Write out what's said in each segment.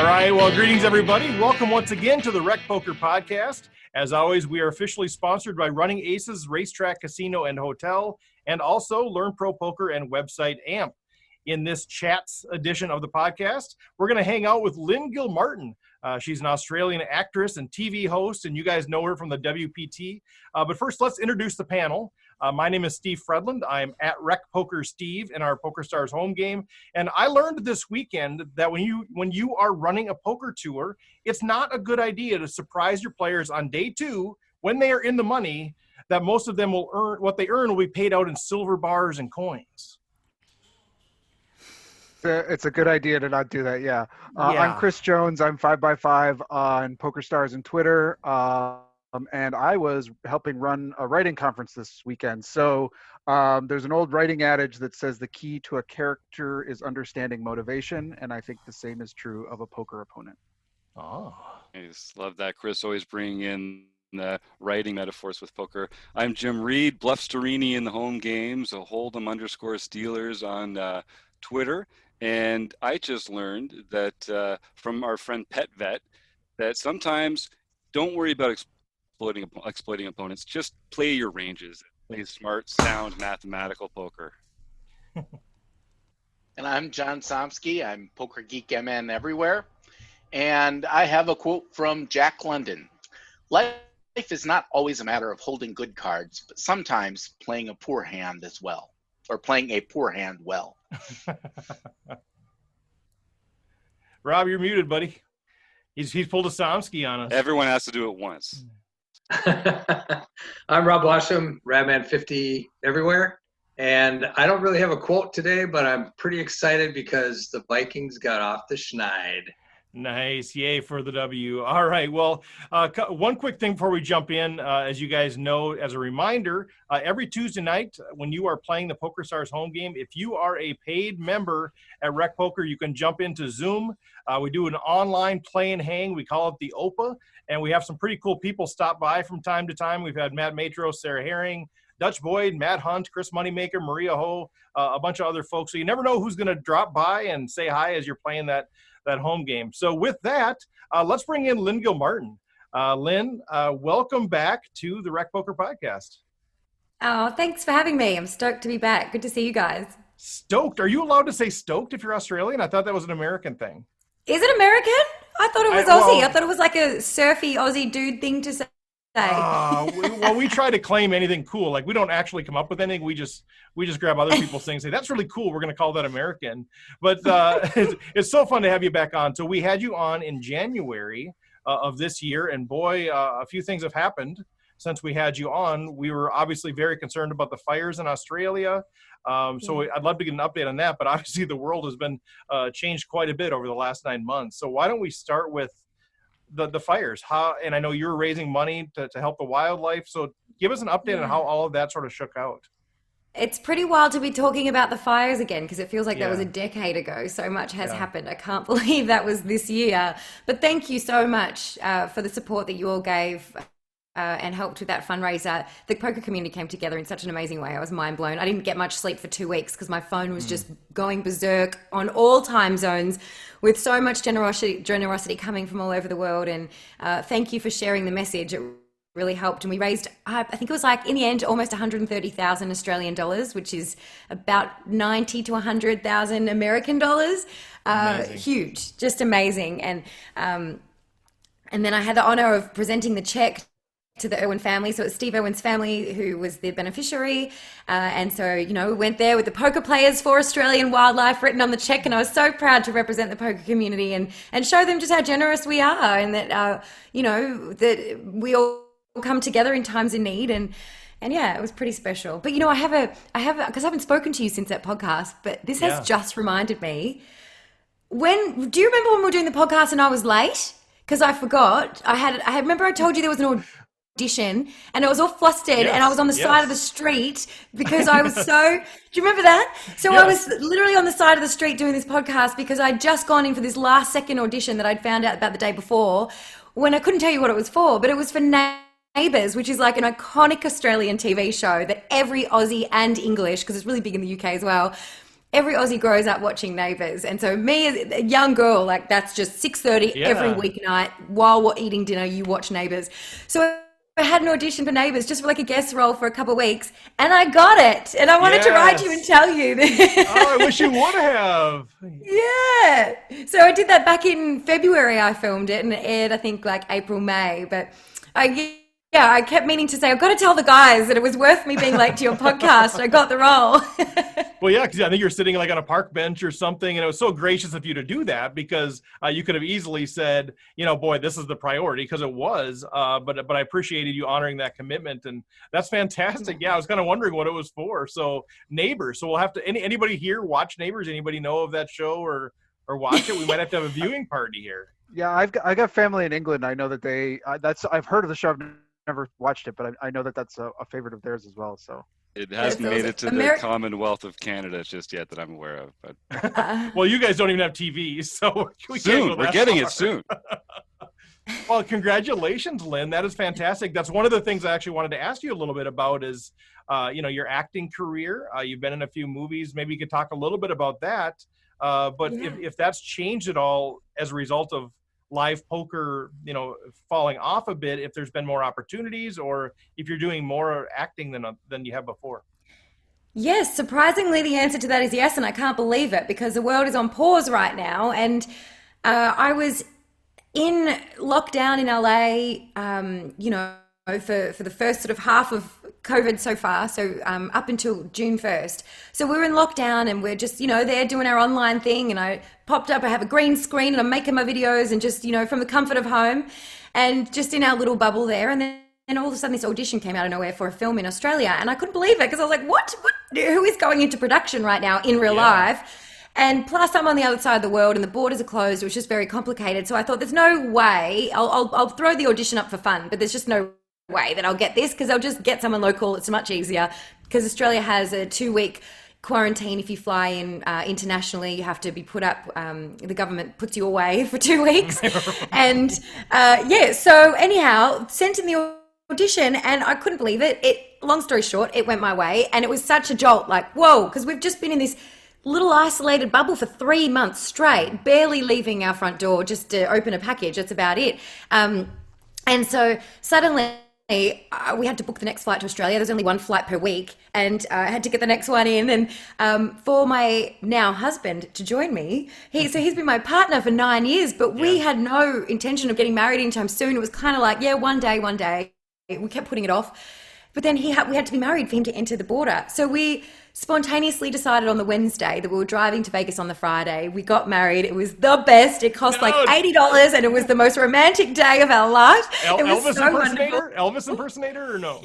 All right, well, greetings, everybody. Welcome once again to the Rec Poker Podcast. As always, we are officially sponsored by Running Aces Racetrack, Casino, and Hotel, and also Learn Pro Poker and website AMP. In this chats edition of the podcast, we're going to hang out with Lynn Gilmartin. She's an Australian actress and TV host, and you guys know her from the WPT. But first, let's introduce the panel. My name is Steve Fredland. I'm at Rec Poker Steve in our PokerStars home game. And I learned this weekend that when you are running a poker tour, it's not a good idea to surprise your players on day two when they are in the money, that most of them will earn what they earn will be paid out in silver bars and coins. It's a good idea to not do that, yeah. I'm Chris Jones. I'm 5x5 on PokerStars and Twitter. And I was helping run a writing conference this weekend. So there's an old writing adage that says the key to a character is understanding motivation. And I think the same is true of a poker opponent. Oh, I just love that, Chris. Always bringing in the writing metaphors with poker. I'm Jim Reed, Bluff Storini in the home games, a Hold'em _Steelers on Twitter. And I just learned that from our friend Pet Vet that sometimes don't worry about exploiting opponents. Just play your ranges. Play smart, sound, mathematical poker. And I'm John Somsky. I'm Poker Geek MN everywhere. And I have a quote from Jack London. Life is not always a matter of holding good cards, but sometimes playing a poor hand as well. Or playing a poor hand well. Rob, you're muted, buddy. He's pulled a Somsky on us. Everyone has to do it once. I'm Rob Washam, Radman50 everywhere. And I don't really have a quote today, but I'm pretty excited because the Vikings got off the schneid. Nice. Yay for the W. All right. Well, one quick thing before we jump in, as you guys know, as a reminder, every Tuesday night when you are playing the PokerStars home game, if you are a paid member at Rec Poker, you can jump into Zoom. We do an online play and hang. We call it the OPA, and we have some pretty cool people stop by from time to time. We've had Matt Matros, Sarah Herring, Dutch Boyd, Matt Hunt, Chris Moneymaker, Maria Ho, a bunch of other folks. So you never know who's going to drop by and say hi as you're playing that home game. So with that, let's bring in Lynn Gilmartin. Lynn, welcome back to the Rec Poker Podcast. Oh, thanks for having me. I'm stoked to be back. Good to see you guys. Stoked? Are you allowed to say stoked if you're Australian? I thought that was an American thing. Is it American? I thought it was Aussie. I thought it was like a surfy Aussie dude thing to say. Well, we try to claim anything cool. Like, we don't actually come up with anything. We just grab other people's things and say, that's really cool. We're going to call that American. But it's so fun to have you back on. So we had you on in January of this year. And boy, a few things have happened since we had you on. We were obviously very concerned about the fires in Australia. So I'd love to get an update on that. But obviously the world has been changed quite a bit over the last 9 months. So why don't we start with the fires? And I know you're raising money to help the wildlife. So give us an update on how all of that sort of shook out. It's pretty wild to be talking about the fires again because it feels like that was a decade ago. So much has happened. I can't believe that was this year. But thank you so much for the support that you all gave and helped with that fundraiser. The poker community came together in such an amazing way. I was mind blown. I didn't get much sleep for 2 weeks because my phone was just going berserk on all time zones with so much generosity coming from all over the world. And thank you for sharing the message. It really helped. And we raised, I think it was like, in the end, almost 130,000 Australian dollars, which is about 90 to 100,000 American dollars. Huge, just amazing. And then I had the honor of presenting the check to the Irwin family. So it's Steve Irwin's family who was the beneficiary. And so, we went there with the Poker Players for Australian Wildlife written on the check. And I was so proud to represent the poker community and show them just how generous we are and that, that we all come together in times of need. And yeah, it was pretty special. But, I have because I haven't spoken to you since that podcast, but this has just reminded me. Do you remember when we were doing the podcast and I was late? Because I forgot. I remember I told you there was an audition and I was all flustered and I was on the side of the street because I was so, do you remember that? So I was literally on the side of the street doing this podcast because I'd just gone in for this last second audition that I'd found out about the day before when I couldn't tell you what it was for, but it was for Neighbours, which is like an iconic Australian TV show that every Aussie and English, because it's really big in the UK as well, every Aussie grows up watching Neighbours. And so me as a young girl, like that's just 6:30 every weeknight while we're eating dinner, you watch Neighbours. So I had an audition for Neighbours just for like a guest role for a couple of weeks, and I got it. And I wanted to write you and tell you that. Oh, I wish you would have. Yeah. So I did that back in February. I filmed it and it aired, I think, like April, May. But I kept meaning to say, I've got to tell the guys that it was worth me being late to your podcast. I got the role. Well, yeah, because I think you're sitting like on a park bench or something, and it was so gracious of you to do that because you could have easily said, boy, this is the priority, because it was. But I appreciated you honoring that commitment, and that's fantastic. Yeah, I was kind of wondering what it was for. So Neighbours. So we'll have to. Anybody here watch Neighbours? Anybody know of that show or watch it? We might have to have a viewing party here. Yeah, I got family in England. I know that I've heard of the show. I've never watched it, but I know that that's a favorite of theirs as well. So it hasn't made it to the Commonwealth of Canada just yet that I'm aware of. But well, you guys don't even have TVs, so we're getting it soon. Well, congratulations, Lynn. That is fantastic. That's one of the things I actually wanted to ask you a little bit about is, your acting career. You've been in a few movies. Maybe you could talk a little bit about that. But if that's changed at all as a result of live poker, falling off a bit, if there's been more opportunities or if you're doing more acting than you have before. Yes, surprisingly, the answer to that is yes, and I can't believe it because the world is on pause right now. And I was in lockdown in LA, for the first sort of half of COVID so far, so up until June 1st. So we're in lockdown and we're just, there doing our online thing, and I popped up, I have a green screen and I'm making my videos and just, from the comfort of home and just in our little bubble there. And then all of a sudden this audition came out of nowhere for a film in Australia, and I couldn't believe it because I was like, what? Who is going into production right now in real life? And plus I'm on the other side of the world and the borders are closed. It was just very complicated. So I thought there's no way, I'll throw the audition up for fun, but there's just no way that I'll get this because I'll just get someone local. It's much easier because Australia has a 2-week quarantine. If you fly in internationally, you have to be put up, the government puts you away for 2 weeks. And so anyhow, sent in the audition and I couldn't believe it. Long story short, it went my way and it was such a jolt, like, whoa, because we've just been in this little isolated bubble for 3 months straight, barely leaving our front door just to open a package. That's about it. And so suddenly we had to book the next flight to Australia. There's only one flight per week, and I had to get the next one in. And for my now husband to join me, he's been my partner for 9 years, but we had no intention of getting married anytime soon. It was kind of like, one day. We kept putting it off. But then we had to be married for him to enter the border. So we spontaneously decided on the Wednesday that we were driving to Vegas on the Friday. We got married. It was the best. It cost like $80 and it was the most romantic day of our life. Elvis impersonator or no?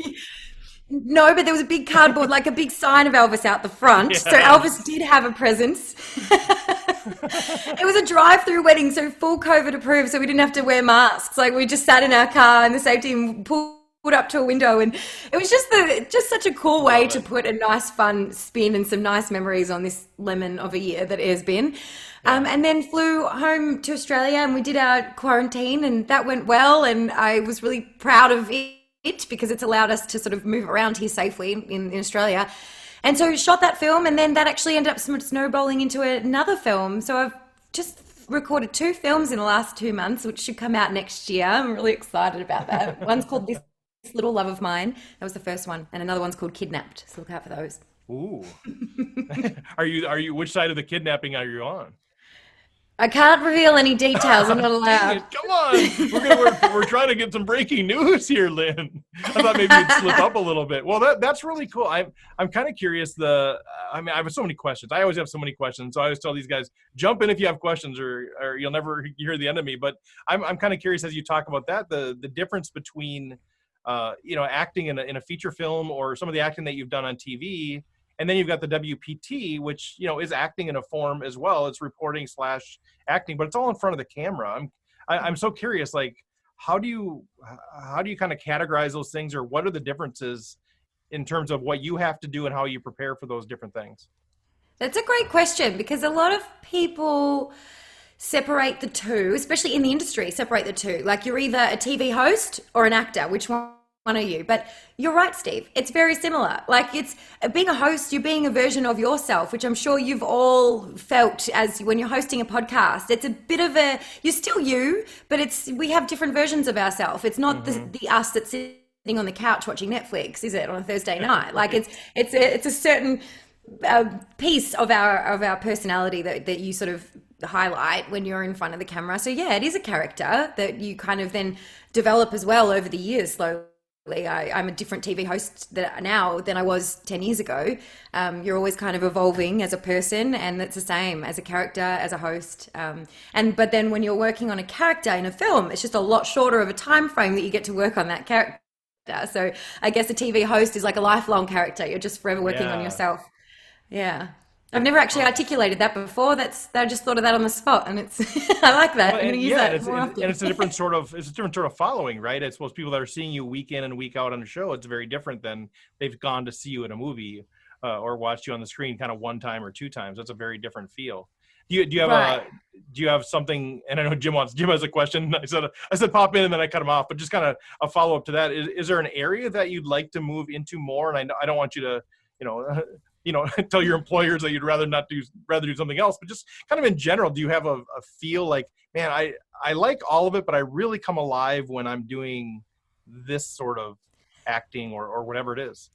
No, but there was a big cardboard, like a big sign of Elvis out the front. Yeah. So Elvis did have a presence. It was a drive-through wedding, so full COVID approved, so we didn't have to wear masks. Like we just sat in our car and the safety pulled up to a window, and it was just such a cool way to put a nice fun spin and some nice memories on this lemon of a year that it has been. And then flew home to Australia and we did our quarantine and that went well, and I was really proud of it because it's allowed us to sort of move around here safely in Australia. And so shot that film, and then that actually ended up snowballing into another film. So I've just recorded 2 films in the last 2 months, which should come out next year. I'm really excited about that. One's called This Little Love of Mine. That was the first one. And another one's called Kidnapped. So look out for those. Ooh. Are you, which side of the kidnapping are you on? I can't reveal any details. I'm not allowed. Come on. We're trying to get some breaking news here, Lynn. I thought maybe you'd slip up a little bit. Well, that's really cool. I'm kind of curious. I have so many questions. I always have so many questions. So I always tell these guys, jump in if you have questions or you'll never hear the end of me. But I'm kind of curious as you talk about that, the difference between, acting in a feature film or some of the acting that you've done on TV. And then you've got the WPT, which, is acting in a form as well. It's reporting / acting, but it's all in front of the camera. I'm so curious, like, how do you kind of categorize those things, or what are the differences in terms of what you have to do and how you prepare for those different things? That's a great question, because a lot of people separate the two, especially in the industry, separate the two. Like you're either a TV host or an actor. Which one of you, but you're right, Steve. It's very similar. Like, it's being a host, you're being a version of yourself, which I'm sure you've all felt as when you're hosting a podcast. It's a bit of you're still you, but we have different versions of ourselves. It's not the us that's sitting on the couch watching Netflix, is it, on a Thursday night? Like, it's a certain piece of our personality that you sort of highlight when you're in front of the camera. So yeah, it is a character that you kind of then develop as well over the years slowly. I'm a different TV host now than I was 10 years ago. You're always kind of evolving as a person, and it's the same as a character, as a host. But then when you're working on a character in a film, it's just a lot shorter of a time frame that you get to work on that character. So I guess a TV host is like a lifelong character. You're just forever working on yourself. Yeah. I've never actually articulated that before. I just thought of that on the spot, and it's I like that. I'm going to use that more often. And it's a different sort of following, right? I suppose people that are seeing you week in and week out on a show, it's very different than they've gone to see you in a movie or watched you on the screen kind of one time or two times. That's a very different feel. Do you have something? And I know Jim has a question. I said pop in, and then I cut him off. But just kind of a follow up to that. Is there an area that you'd like to move into more? And I don't want you to tell your employers that you'd rather do something else, but just kind of in general, do you have a feel like, man, I like all of it, but I really come alive when I'm doing this sort of acting or whatever it is?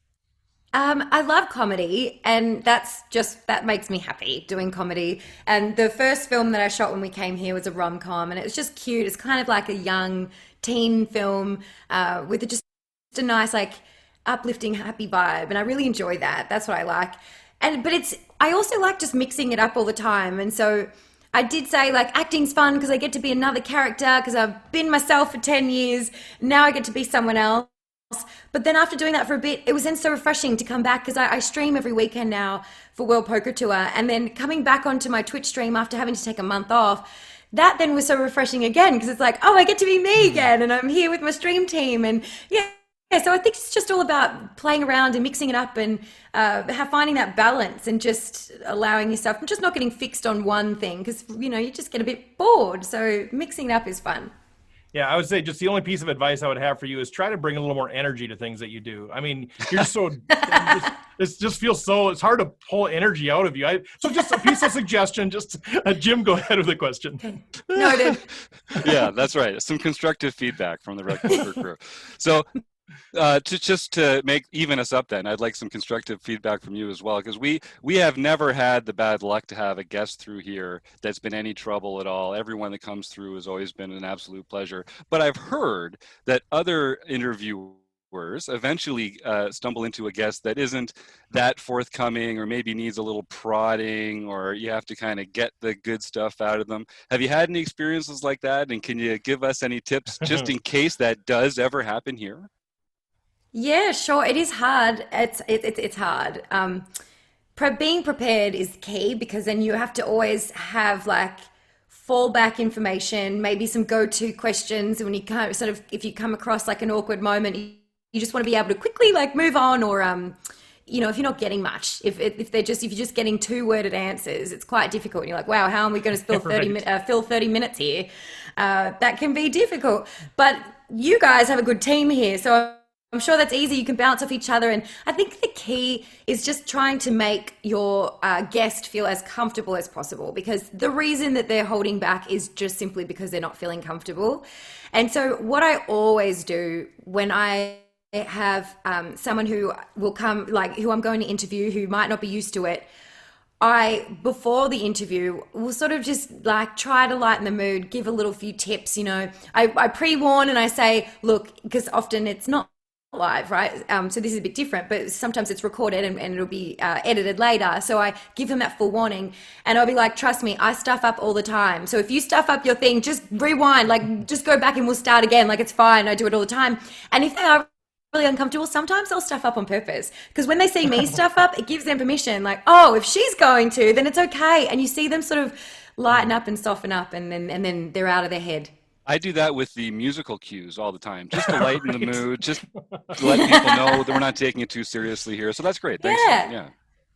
I love comedy, and that makes me happy, doing comedy. And the first film that I shot when we came here was a rom-com, and it was just cute. It's kind of like a young teen film with just a nice, like, uplifting, happy vibe, and I really enjoy that. That's what I like. But I also like just mixing it up all the time. And so I did say, like, acting's fun because I get to be another character, because I've been myself for 10 years. Now I get to be someone else. But then after doing that for a bit, it was then so refreshing to come back, because I stream every weekend now for World Poker Tour, and then coming back onto my Twitch stream after having to take a month off, that then was so refreshing again, because it's like, oh, I get to be me again, and I'm here with my stream team. And yeah, so I think it's just all about playing around and mixing it up, and finding that balance, and just allowing yourself, and just not getting fixed on one thing, because, you just get a bit bored. So mixing it up is fun. Yeah, I would say just the only piece of advice I would have for you is try to bring a little more energy to things that you do. I mean, you're just so it just feels so, it's hard to pull energy out of you. So just a piece of suggestion, just Jim, go ahead with the question. Okay. Noted. Yeah, that's right. Some constructive feedback from the Rec Poker crew. So to even us up then, I'd like some constructive feedback from you as well, because we have never had the bad luck to have a guest through here that's been any trouble at all. Everyone that comes through has always been an absolute pleasure. But I've heard that other interviewers eventually stumble into a guest that isn't that forthcoming, or maybe needs a little prodding, or you have to kind of get the good stuff out of them. Have you had any experiences like that? And can you give us any tips just in case that does ever happen here? Yeah, sure. It is hard. It's hard. Being prepared is key, because then you have to always have, like, fallback information, maybe some go-to questions. When you kind of if you come across like an awkward moment, you just want to be able to quickly, like, move on, or if you're not getting much, if you're just getting 2-worded answers, it's quite difficult. And you're like, wow, how am we going to fill 30 minutes here? That can be difficult. But you guys have a good team here, so I'm sure that's easy. You can bounce off each other. And I think the key is just trying to make your guest feel as comfortable as possible, because the reason that they're holding back is just simply because they're not feeling comfortable. And so what I always do when I have someone who will come, like, who I'm going to interview, who might not be used to it, before the interview, will sort of just, like, try to lighten the mood, give a little few tips. I pre-warn, and I say, look, because often it's not live, right? So this is a bit different, but sometimes it's recorded and it'll be edited later. So I give them that full warning, and I'll be like, trust me, I stuff up all the time. So if you stuff up your thing, just rewind, like, just go back and we'll start again. Like, it's fine. I do it all the time. And if they are really uncomfortable, sometimes they'll stuff up on purpose, because when they see me stuff up, it gives them permission. Like, oh, if she's going to, then it's okay. And you see them sort of lighten up and soften up, and then they're out of their head. I do that with the musical cues all the time, just to lighten the mood, just to let people know that we're not taking it too seriously here. So that's great. Thanks.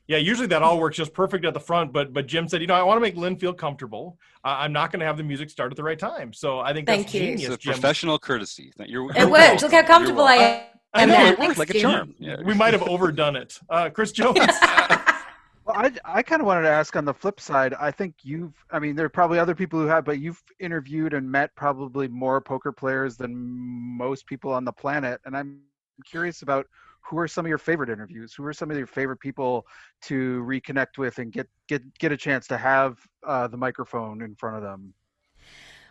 Yeah, usually that all works just perfect at the front, but Jim said, I want to make Lynn feel comfortable. I'm not going to have the music start at the right time. So I think that's genius, it's a Jim. Professional courtesy. It works. Look how comfortable I I know, it worked like a charm. Yeah. We might have overdone it. Chris Jones. Well, I kind of wanted to ask on the flip side. I think there are probably other people who have, but you've interviewed and met probably more poker players than most people on the planet. And I'm curious about who are some of your favorite interviews? Who are some of your favorite people to reconnect with and get a chance to have the microphone in front of them?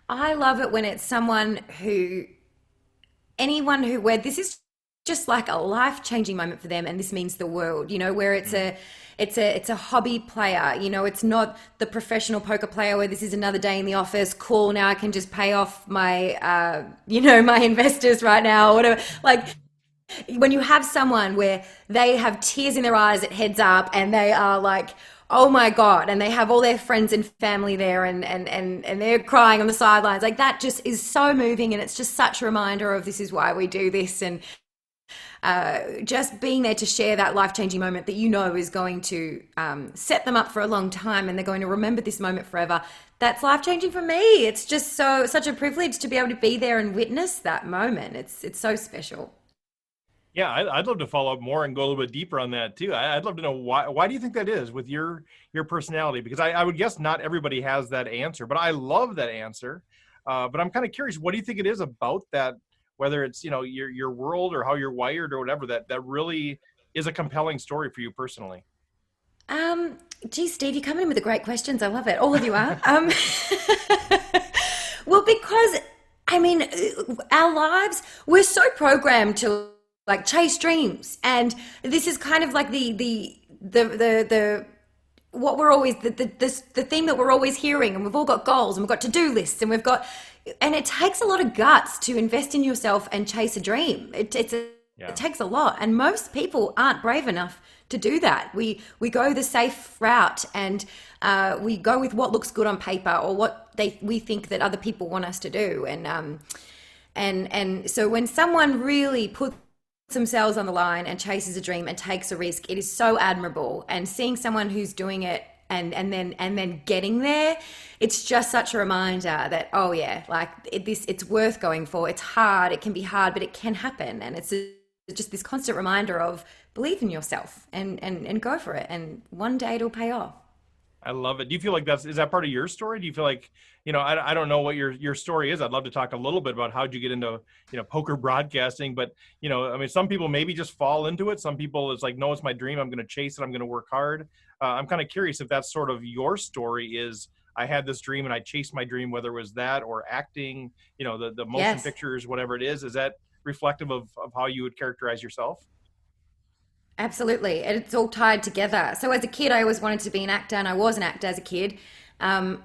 I love it when it's where this is just like a life-changing moment for them, and this means the world, where it's a hobby player, it's not the professional poker player where this is another day in the office, cool, now I can just pay off my my investors right now or whatever. Like, when you have someone where they have tears in their eyes at Heads Up and they are like, oh my God, and they have all their friends and family there and they're crying on the sidelines, like, that just is so moving, and it's just such a reminder of this is why we do this. And just being there to share that life-changing moment that is going to set them up for a long time, and they're going to remember this moment forever. That's life-changing for me. It's just such a privilege to be able to be there and witness that moment. It's so special. Yeah, I'd love to follow up more and go a little bit deeper on that too. I'd love to know why do you think that is with your personality? Because I would guess not everybody has that answer, but I love that answer. But I'm kind of curious, what do you think it is about that, whether it's your world or how you're wired or whatever, that really is a compelling story for you personally? Geez, Steve, you're coming in with the great questions. I love it. All of you are. Well, because our lives, we're so programmed to like chase dreams, and this is kind of like the what we're always the theme that we're always hearing, and we've all got goals and we've got to-do lists, and and it takes a lot of guts to invest in yourself and chase a dream. It takes a lot, and most people aren't brave enough to do that. We go the safe route, and we go with what looks good on paper or what we think that other people want us to do, and so when someone really puts themselves on the line and chases a dream and takes a risk, it is so admirable. And seeing someone who's doing it and then getting there, it's just such a reminder that, oh yeah, like it's worth going for. It's hard, it can be hard, but it can happen. And it's just this constant reminder of believe in yourself and go for it, and one day it'll pay off. I love it. Do you feel like is that part of your story? Do you feel like, I don't know what your story is. I'd love to talk a little bit about how'd you get into, poker broadcasting, but, some people maybe just fall into it. Some people it's like, no, it's my dream. I'm going to chase it. I'm going to work hard. I'm kind of curious if that's sort of your story is I had this dream and I chased my dream, whether it was that or acting, the motion pictures, whatever it is. Is that reflective of how you would characterize yourself? Absolutely. And it's all tied together. So as a kid, I always wanted to be an actor, and I was an actor as a kid. But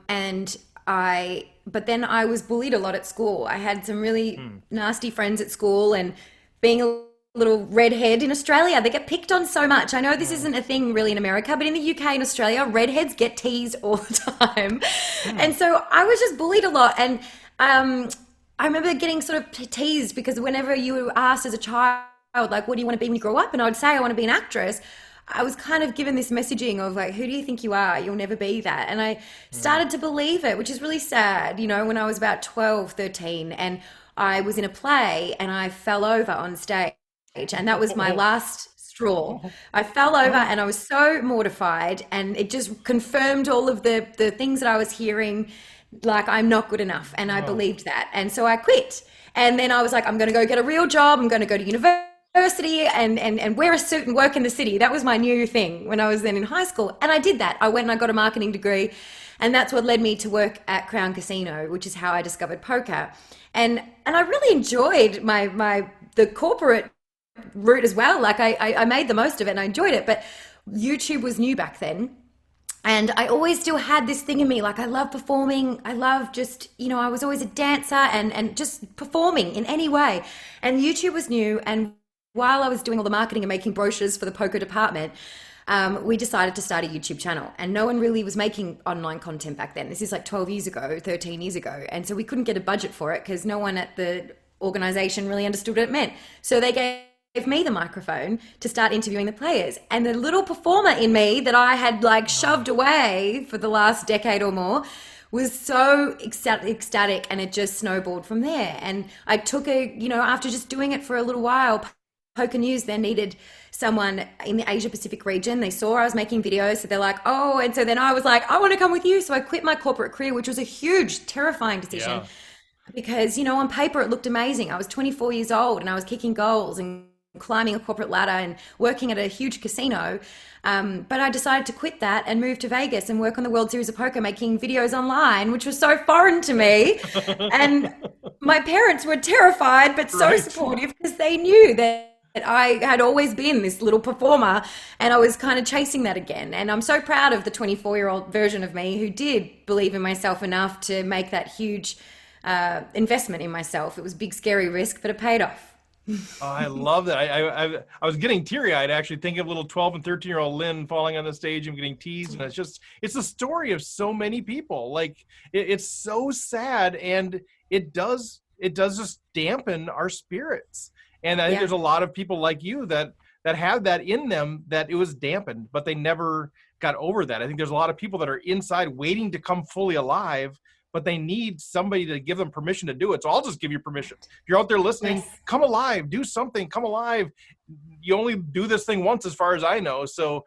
then I was bullied a lot at school. I had some really nasty friends at school, and being a little redhead in Australia, they get picked on so much. I know this isn't a thing really in America, but in the UK and Australia, redheads get teased all the time. And so I was just bullied a lot. And I remember getting sort of teased because whenever you were asked as a child, like, what do you want to be when you grow up? And I would say, I want to be an actress. I was kind of given this messaging of like, who do you think you are? You'll never be that. And I started to believe it, which is really sad, when I was about 12, 13, and I was in a play and I fell over on stage, and that was my last straw. I fell over and I was so mortified, and it just confirmed all of the things that I was hearing, like, I'm not good enough. And I believed that. And so I quit. And then I was like, I'm going to go get a real job. I'm going to go to university and wear a suit and work in the city. That was my new thing when I was then in high school. And I did that. I went and I got a marketing degree, and that's what led me to work at Crown Casino, which is how I discovered poker. And I really enjoyed the corporate route as well. Like I made the most of it and I enjoyed it, but YouTube was new back then. And I always still had this thing in me, like I love performing. I love just, I was always a dancer and just performing in any way. And YouTube was new. And while I was doing all the marketing and making brochures for the poker department, we decided to start a YouTube channel. And no one really was making online content back then. This is like 12 years ago, 13 years ago. And so we couldn't get a budget for it because no one at the organization really understood what it meant. So they gave me the microphone to start interviewing the players, and the little performer in me that I had like shoved away for the last decade or more was so ecstatic, and it just snowballed from there. And I took after just doing it for a little while, Poker News then needed someone in the Asia Pacific region. They saw I was making videos, so they're like, oh, and so then I was like, I want to come with you. So I quit my corporate career, which was a huge, terrifying decision because, you know, on paper it looked amazing. I was 24 years old and I was kicking goals and climbing a corporate ladder and working at a huge casino. But I decided to quit that and move to Vegas and work on the World Series of Poker, making videos online, which was so foreign to me. And my parents were terrified, but so supportive because they knew that I had always been this little performer and I was kind of chasing that again. And I'm so proud of the 24-year-old version of me who did believe in myself enough to make that huge investment in myself. It was a big, scary risk, but it paid off. Oh, I love that. I was getting teary-eyed actually thinking of little 12 and 13-year-old Lynn falling on the stage and getting teased. And it's a story of so many people. Like it's so sad, and it does just dampen our spirits. And I think there's a lot of people like you that have that in them, that it was dampened, but they never got over that. I think there's a lot of people that are inside waiting to come fully alive, but they need somebody to give them permission to do it. So I'll just give you permission. If you're out there listening, come alive, do something, come alive. You only do this thing once as far as I know. So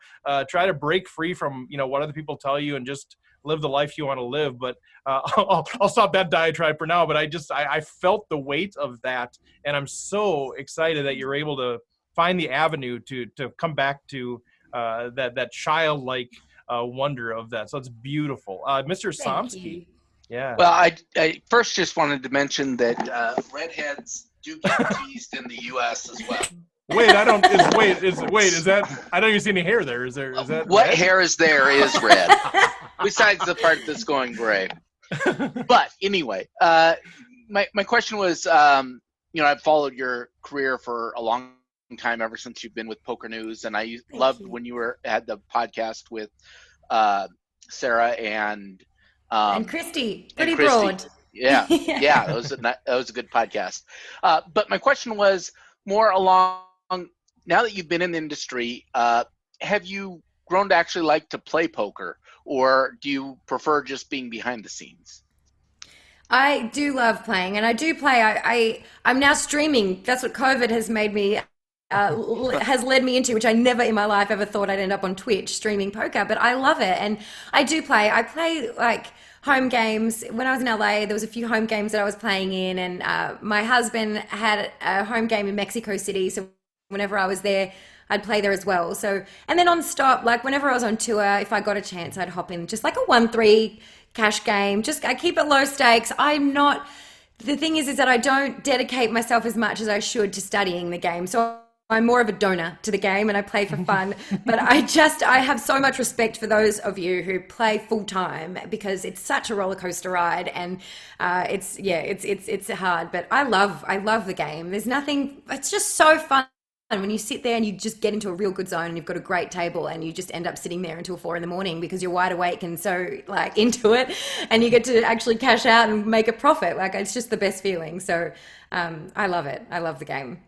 try to break free from, you know, what other people tell you and just live the life you want to live. But I'll stop that diatribe for now. But I felt the weight of that. And I'm so excited that you're able to find the avenue to come back to that childlike wonder of that. So it's beautiful. Mr. Somsky. Yeah. Well, I first just wanted to mention that redheads do get teased in the U.S. as well. Wait, is that? I don't even see any hair there. Is that? What red? hair is there is red, besides the part that's going gray. But anyway, my question was, you know, I've followed your career for a long time, ever since you've been with Poker News, and I loved when you had the podcast with Sarah and Christy, pretty broad. Yeah, yeah, that was a good podcast. But my question was more along, now that you've been in the industry, have you grown to actually like to play poker, or do you prefer just being behind the scenes? I do love playing, and I do play. I'm now streaming. That's what COVID has made me. Has led me into, which I never in my life ever thought I'd end up on Twitch streaming poker, but I love it. And I do play. I play like home games. When I was in LA, there was a few home games that I was playing in, and my husband had a home game in Mexico City. So whenever I was there, I'd play there as well. So, and then on stop, like whenever I was on tour, if I got a chance, I'd hop in just like a 1-3 cash game. Just, I keep it low stakes. The thing is that I don't dedicate myself as much as I should to studying the game. So I'm more of a donor to the game and I play for fun, but I have so much respect for those of you who play full time, because it's such a roller coaster ride, and it's hard, but I love the game. It's just so fun when you sit there and you just get into a real good zone and you've got a great table and you just end up sitting there until 4 a.m. because you're wide awake and so like into it, and you get to actually cash out and make a profit. Like, it's just the best feeling. So I love it. I love the game.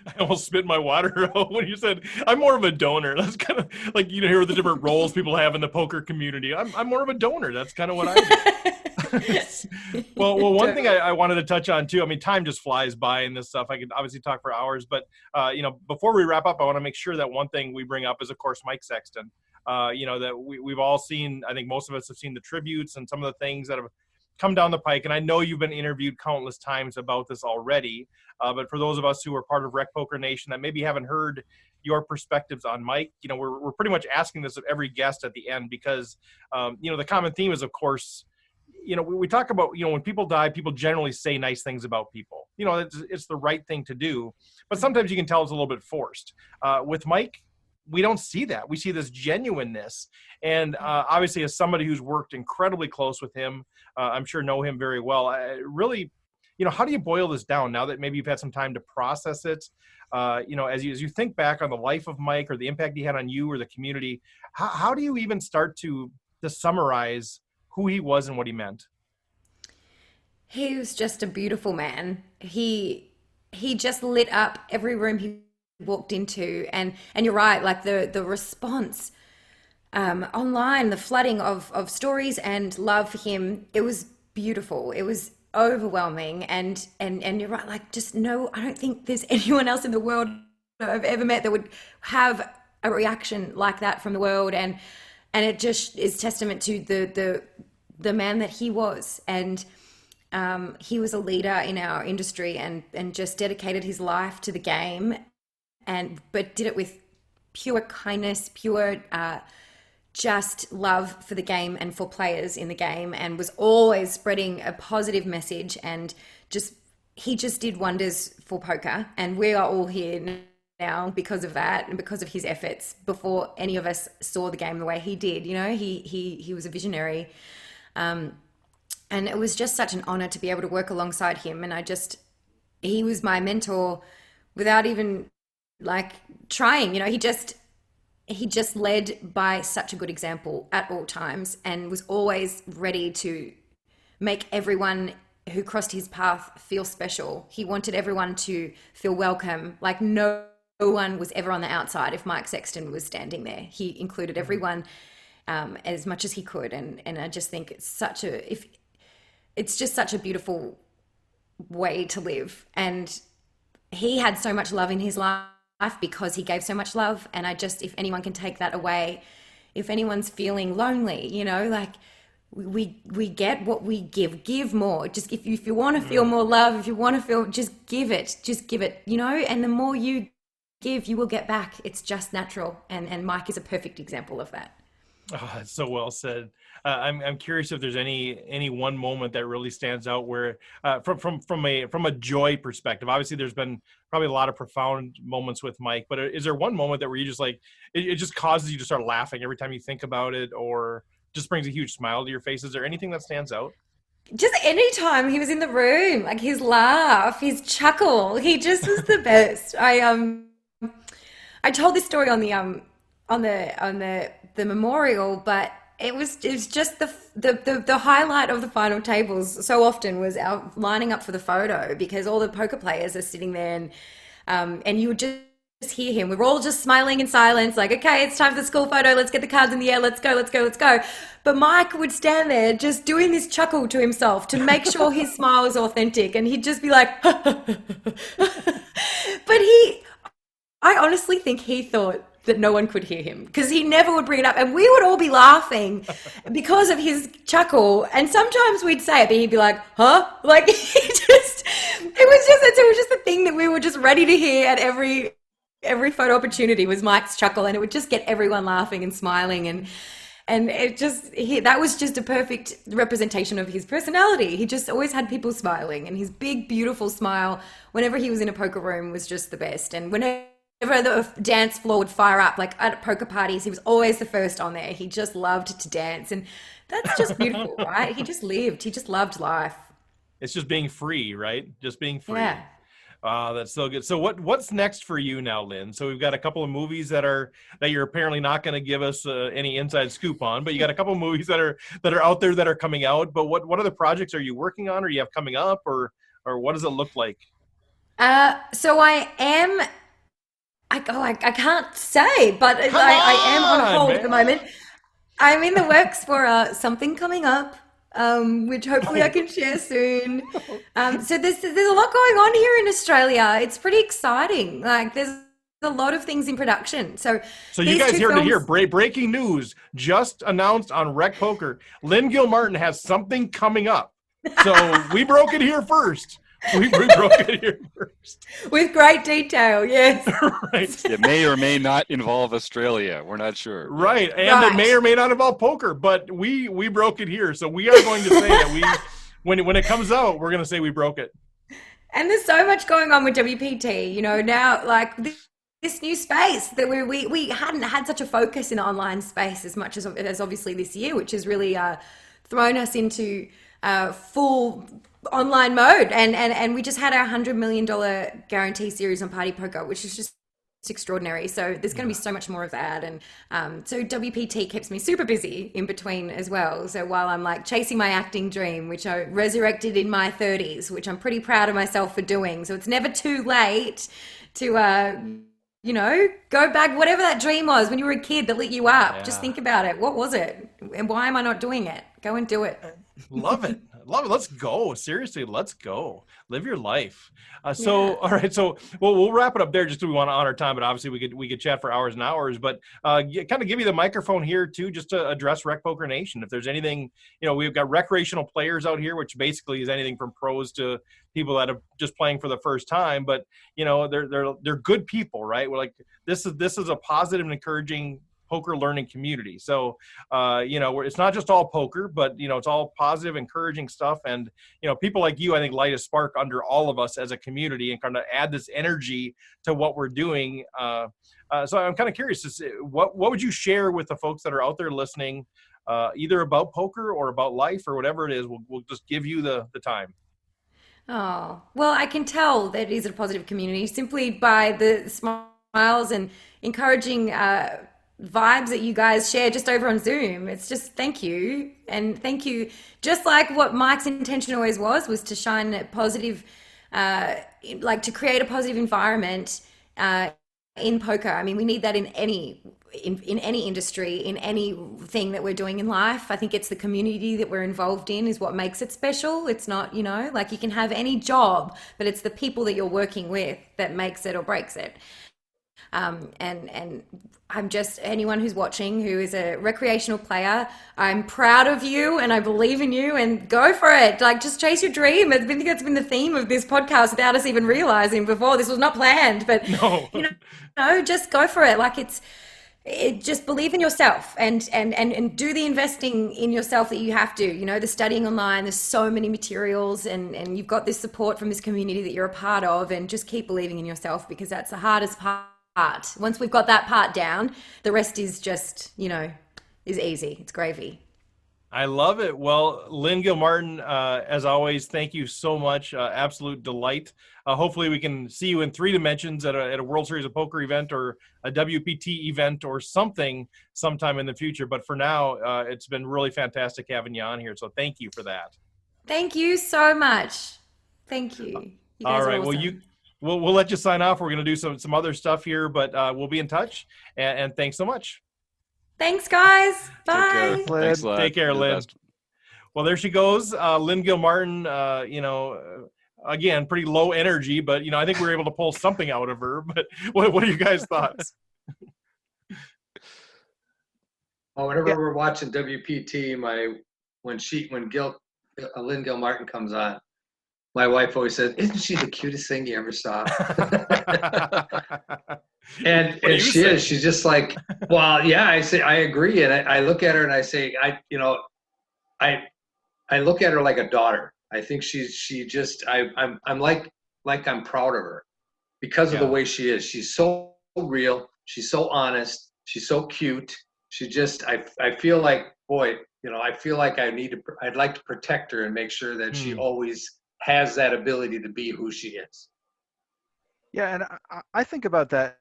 I almost spit my water out when you said I'm more of a donor. That's kind of like, you know, hear the different roles people have in the poker community. I'm more of a donor. That's kind of what I do. well, one thing I wanted to touch on too. I mean, time just flies by in this stuff. I could obviously talk for hours, but you know, before we wrap up, I want to make sure that one thing we bring up is, of course, Mike Sexton. You know, that we've all seen. I think most of us have seen the tributes and some of the things that have come down the pike, and I know you've been interviewed countless times about this already, but for those of us who are part of Rec Poker Nation that maybe haven't heard your perspectives on Mike, you know, we're pretty much asking this of every guest at the end, because you know, the common theme is, of course, you know, we talk about, you know, when people die, people generally say nice things about people. You know, it's the right thing to do, but sometimes you can tell it's a little bit forced. With Mike, we don't see that. We see this genuineness. And obviously, as somebody who's worked incredibly close with him, I'm sure know him very well. Really, you know, how do you boil this down now that maybe you've had some time to process it? You know, as you think back on the life of Mike or the impact he had on you or the community, how do you even start to summarize who he was and what he meant? He was just a beautiful man. He just lit up every room he walked into, and you're right, like the response online, the flooding of stories and love for him, it was beautiful. It was overwhelming, and you're right, like, just no, I don't think there's anyone else in the world I've ever met that would have a reaction like that from the world, and it just is testament to the man that he was. And he was a leader in our industry, and just dedicated his life to the game, but did it with pure kindness, pure just love for the game and for players in the game, and was always spreading a positive message. And he just did wonders for poker, and we are all here now because of that and because of his efforts. Before any of us saw the game the way he did, he was a visionary, and it was just such an honor to be able to work alongside him. And he was my mentor without even like trying. He just led by such a good example at all times, and was always ready to make everyone who crossed his path feel special. He wanted everyone to feel welcome. Like no one was ever on the outside if Mike Sexton was standing there. He included everyone as much as he could, and I just think it's just such a beautiful way to live. And he had so much love in his life because he gave so much love. And if anyone can take that away, if anyone's feeling lonely, like we get what we give more. Just if you want to feel more love, if you want to feel, just give it, and the more you give, you will get back. It's just natural. And Mike is a perfect example of that. Oh, that's so well said. I'm curious if there's any one moment that really stands out where, from a joy perspective. Obviously, there's been probably a lot of profound moments with Mike, but is there one moment that where you just like it just causes you to start laughing every time you think about it, or just brings a huge smile to your face? Is there anything that stands out? Just any time he was in the room, like his laugh, his chuckle, he just was the best. I told this story on the memorial, but it was just the highlight of the final tables so often was our lining up for the photo, because all the poker players are sitting there, and you would just hear him. We were all just smiling in silence, like, okay, it's time for the school photo. Let's get the cards in the air. Let's go. But Mike would stand there just doing this chuckle to himself to make sure his smile was authentic, and he'd just be like, but I honestly think he thought that no one could hear him, because he never would bring it up, and we would all be laughing because of his chuckle. And sometimes we'd say it, but he'd be like, huh? Like it was just the thing that we were just ready to hear at every photo opportunity was Mike's chuckle, and it would just get everyone laughing and smiling, and that was just a perfect representation of his personality. He just always had people smiling, and his big, beautiful smile whenever he was in a poker room was just the best. And whenever the dance floor would fire up, like at poker parties, he was always the first on there. He just loved to dance, and that's just beautiful, right? He just loved life. It's just being free, right? Just being free. Yeah. That's so good. So what's next for you now, Lynn? So we've got a couple of movies that you're apparently not going to give us any inside scoop on, but you got a couple of movies that are out there that are coming out. But what other projects are you working on, or you have coming up, or what does it look like? So I am. I can't say, but I am on hold at the moment. I'm in the works for something coming up, which hopefully I can share soon. So there's a lot going on here in Australia. It's pretty exciting. Like there's a lot of things in production. So you guys heard it here. Breaking news just announced on Rec Poker. Lynn Gilmartin has something coming up. So we broke it here first. We broke it here first. With great detail, yes. Right. It may or may not involve Australia. We're not sure. Right. And It may or may not involve poker, but we broke it here. So we are going to say that when it comes out, we're going to say we broke it. And there's so much going on with WPT, now, like this new space that we hadn't had such a focus in the online space as much as obviously this year, which has really thrown us into full online mode, and we just had our $100 million guarantee series on Party Poker, which is just extraordinary. So there's going to be so much more of that, and so WPT keeps me super busy in between as well. So while I'm like chasing my acting dream, which I resurrected in my 30s, which I'm pretty proud of myself for doing, so it's never too late to go back, whatever that dream was when you were a kid that lit you up. Just think about it. What was it, and why am I not doing it? Go and do it. Love it. Love it. Let's go. Seriously, let's go. Live your life. All right. So, we'll wrap it up there just because we want to honor time, but obviously we could chat for hours and hours. But kind of give you the microphone here too, just to address Rec Poker Nation. If there's anything, we've got recreational players out here, which basically is anything from pros to people that are just playing for the first time. But they're good people, right? We're like this is a positive and encouraging poker learning community. So, it's not just all poker, but, it's all positive, encouraging stuff. And, people like you, I think, light a spark under all of us as a community and kind of add this energy to what we're doing. So I'm kind of curious, what would you share with the folks that are out there listening, either about poker or about life or whatever it is? We'll just give you the time. Oh, well, I can tell that it is a positive community simply by the smiles and encouraging vibes that you guys share just over on Zoom. It's just thank you. And thank you. Just like what Mike's intention always was to shine a positive, to create a positive environment in poker. I mean, we need that in any industry, in anything that we're doing in life. I think it's the community that we're involved in is what makes it special. It's not, you can have any job, but it's the people that you're working with that makes it or breaks it. And I'm just, anyone who's watching who is a recreational player, I'm proud of you and I believe in you, and go for it. Like, just chase your dream. I think that's been the theme of this podcast without us even realizing before. This was not planned, but just go for it. Like, just believe in yourself and do the investing in yourself that you have to, the studying online. There's so many materials and you've got this support from this community that you're a part of, and just keep believing in yourself, because that's the hardest part. Once we've got that part down, the rest is just, is easy. It's gravy. I love it. Well, Lynn Gilmartin, as always, thank you so much. Absolute delight. Hopefully we can see you in 3 dimensions at a World Series of Poker event or a WPT event or something sometime in the future. But for now, it's been really fantastic having you on here. So thank you for that. Thank you so much. Thank you. You guys All right. are awesome. Well, we'll let you sign off. We're going to do some other stuff here, but we'll be in touch. And thanks so much. Thanks, guys. Bye. Take care. Thanks a lot. Take care, Lynn. Well, there she goes. Lynn Gilmartin, again, pretty low energy, but, I think we were able to pull something out of her. But what are you guys' thoughts? Whenever we're watching WPT, when Lynn Gilmartin comes on, my wife always says, "Isn't she the cutest thing you ever saw?" and she is. She's just like, well, yeah. I say I agree, and I look at her and I say, I look at her like a daughter. I think I'm I'm proud of her because of the way she is. She's so real. She's so honest. She's so cute. She just, I feel like, boy, I feel like I'd like to protect her and make sure that she always has that ability to be who she is. Yeah, and I think about that.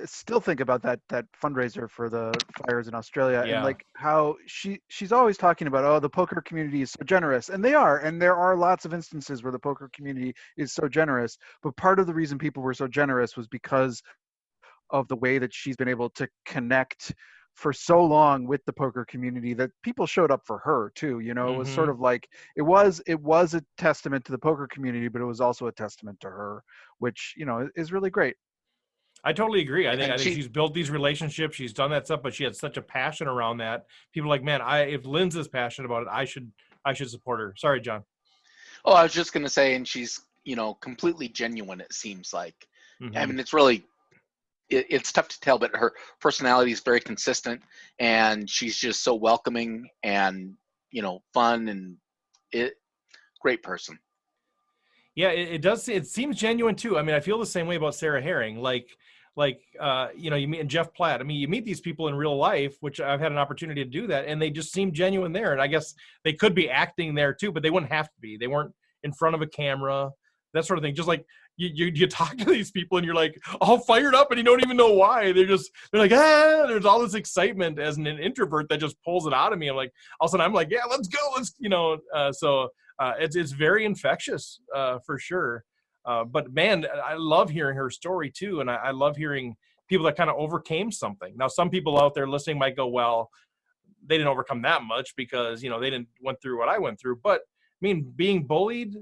Still think about that fundraiser for the fires in Australia, and like how she's always talking about, the poker community is so generous, and they are, and there are lots of instances where the poker community is so generous. But part of the reason people were so generous was because of the way that she's been able to connect for so long with the poker community, that people showed up for her too. It was sort of like, it was a testament to the poker community, but it was also a testament to her, which, is really great. I totally agree. I think she's built these relationships. She's done that stuff, but she had such a passion around that. People are like, man, if Lynn's is passionate about it, I should support her. Sorry, John. Oh, I was just going to say, and she's, completely genuine, it seems like. I mean, it's really, it's tough to tell, but her personality is very consistent, and she's just so welcoming and, fun, and great person. Yeah, it does. It seems genuine too. I mean, I feel the same way about Sarah Herring. You meet Jeff Platt. I mean, you meet these people in real life, which I've had an opportunity to do that, and they just seem genuine there. And I guess they could be acting there too, but they wouldn't have to be. They weren't in front of a camera, that sort of thing. Just like you talk to these people and you're like all fired up and you don't even know why. They're like, there's all this excitement as an introvert that just pulls it out of me. I'm like, all of a sudden I'm like, yeah, let's go. So it's very infectious for sure. But man, I love hearing her story too. And I love hearing people that kind of overcame something. Now, some people out there listening might go, well, they didn't overcome that much because, they didn't went through what I went through. But mean, being bullied,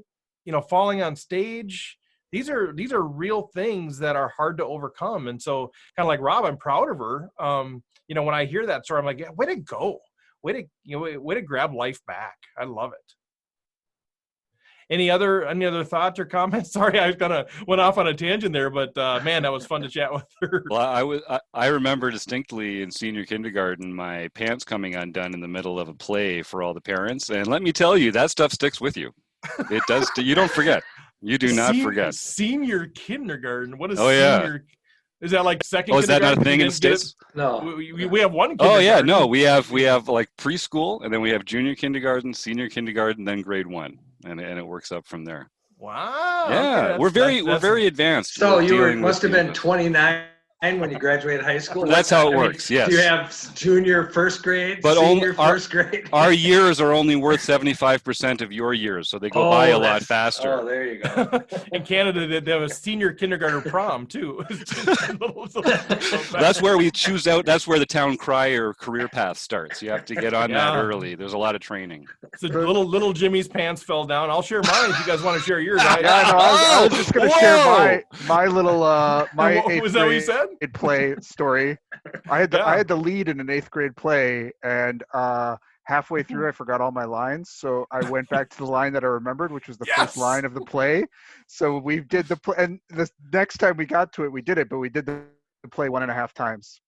falling on stage, these are real things that are hard to overcome. And so kind of like Rob, I'm proud of her. When I hear that story, I'm like, yeah, way to go. Way to grab life back. I love it. Any other thoughts or comments? Sorry, I went off on a tangent there, but man, that was fun to chat with her. Well, I remember distinctly in senior kindergarten, my pants coming undone in the middle of a play for all the parents, and let me tell you, that stuff sticks with you. It does. You don't forget. You do not forget. Senior kindergarten. What is senior? Yeah. Is that like second? Oh, is that not a thing in the States? No, we have one. Oh yeah, no, we have like preschool, and then we have junior kindergarten, senior kindergarten, then grade 1. And it works up from there. Wow. Yeah, okay, we're very advanced. So you must have been 29 when you graduated high school. That's how it works. Yes. Do you have junior first grade, but senior first grade? Our years are only worth 75% of your years, so they go by a lot faster. Oh, there you go. In Canada, they have a senior kindergarten prom too. That's where we choose out. That's where the town crier career path starts. You have to get on that early. There's a lot of training. So little Jimmy's pants fell down. I'll share mine if you guys want to share yours. I was just going to share my little my eighth was that what you said? Play story. I had the lead in an 8th grade play, and halfway through I forgot all my lines, so I went back to the line that I remembered, which was the first line of the play. So we did the play, and the next time we got to it, we did it, but we did the play 1.5 times.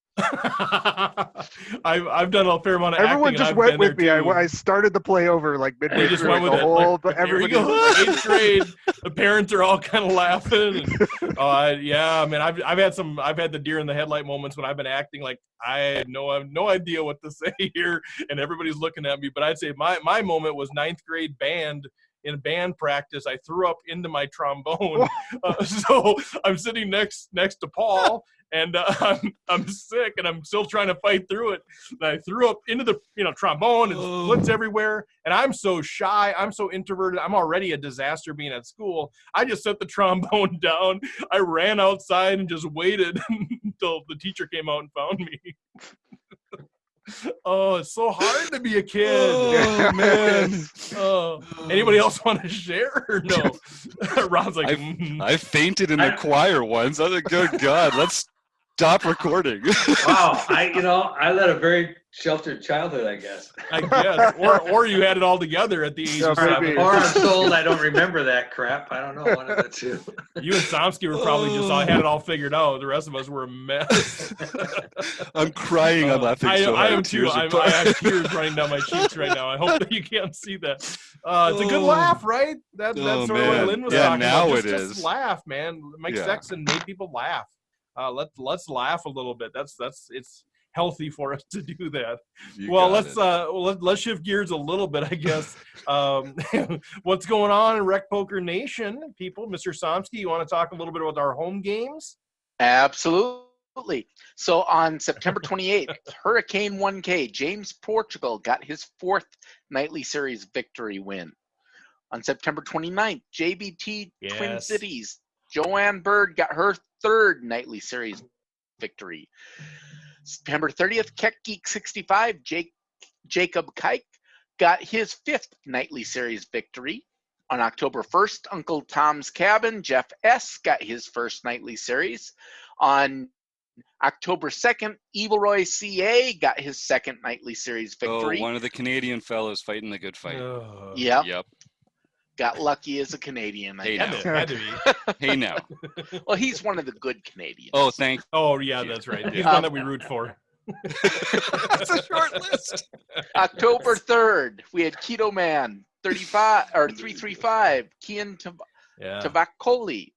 I've done a fair amount of Everyone acting. just went with me. I started the play over like midway through went with the whole. But everybody, 8th grade. The parents are all kind of laughing. And, I've had the deer in the headlight moments when I've been acting like I have no idea what to say here, and everybody's looking at me. But I'd say my moment was 9th grade band. In band practice, I threw up into my trombone. So I'm sitting next to Paul, and I'm sick, and I'm still trying to fight through it. And I threw up into the trombone, and splits everywhere. And I'm so shy. I'm so introverted. I'm already a disaster being at school. I just set the trombone down. I ran outside and just waited until the teacher came out and found me. Oh, it's so hard to be a kid. Oh, man. Anybody else want to share or no? Rob's like, I fainted in the choir once. I was like, good God, let's stop recording. Wow. I led a very sheltered childhood, I guess. Or you had it all together at the age of 7. Or I'm told I don't remember that crap. I don't know, one of the two. You and Somsky were probably had it all figured out. The rest of us were a mess. I'm crying. I'm laughing so hard. I am too. I have tears running down my cheeks right now. I hope that you can't see that. It's a good laugh, right? That's sort of what Lynn was talking about. Just laugh, man. Mike Sexton made people laugh. Let's laugh a little bit. It's healthy for us to do that. Let's shift gears a little bit, I guess. What's going on in Rec Poker Nation, people? Mr. Somsky, you want to talk a little bit about our home games? Absolutely. So on September 28th, Hurricane 1K, James Portugal got his 4th nightly series victory win. On September 29th, JBT Twin Cities, Joanne Bird got her 3rd nightly series victory. September 30th, Keck Geek 65, Jacob Kike got his 5th nightly series victory. On October 1st, Uncle Tom's Cabin, Jeff S. got his 1st nightly series. On October 2nd, Evil Roy CA got his 2nd nightly series victory. Oh, one of the Canadian fellows fighting the good fight. Yep. Got lucky as a Canadian. Had to be. Hey now. Well, he's one of the good Canadians. Oh, thanks. Oh, yeah, that's right. He's one that we root for. That's a short list. October 3rd, we had Keto Man 335. Kian Tavakoli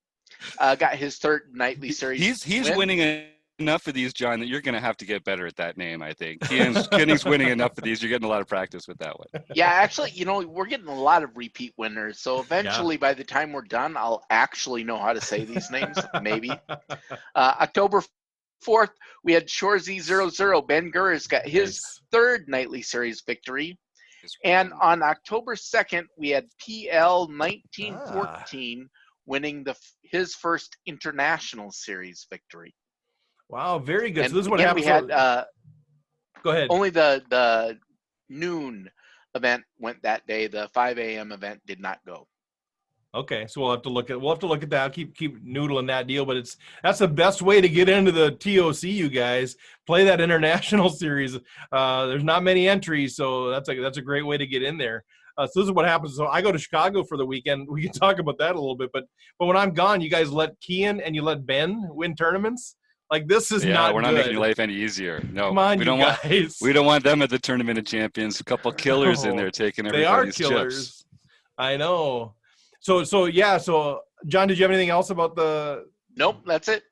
got his 3rd nightly series. He's winning enough of these, John, that you're going to have to get better at that name, I think. Kenny's winning enough of these. You're getting a lot of practice with that one. Yeah, actually, we're getting a lot of repeat winners. So eventually, by the time we're done, I'll actually know how to say these names, maybe. October 4th, we had Shorzy00. Ben Gurrs got his 3rd nightly series victory. And on October 2nd, we had PL1914 winning his 1st international series victory. Wow, very good. And so this is what happens. We had. Go ahead. Only the noon event went that day. The 5 a.m. event did not go. Okay, so we'll have to look at that. Keep noodling that deal, but that's the best way to get into the TOC. You guys play that international series. There's not many entries, so that's a great way to get in there. So this is what happens. So I go to Chicago for the weekend. We can talk about that a little bit, but when I'm gone, you guys let Kian and you let Ben win tournaments. Like, this is not we're not good. making your life any easier. No, come on, we you guys. We don't want them at the Tournament of Champions. A couple killers in there taking everybody's They are killers. chips. I know. So John, did you have anything else about the? Nope, that's it.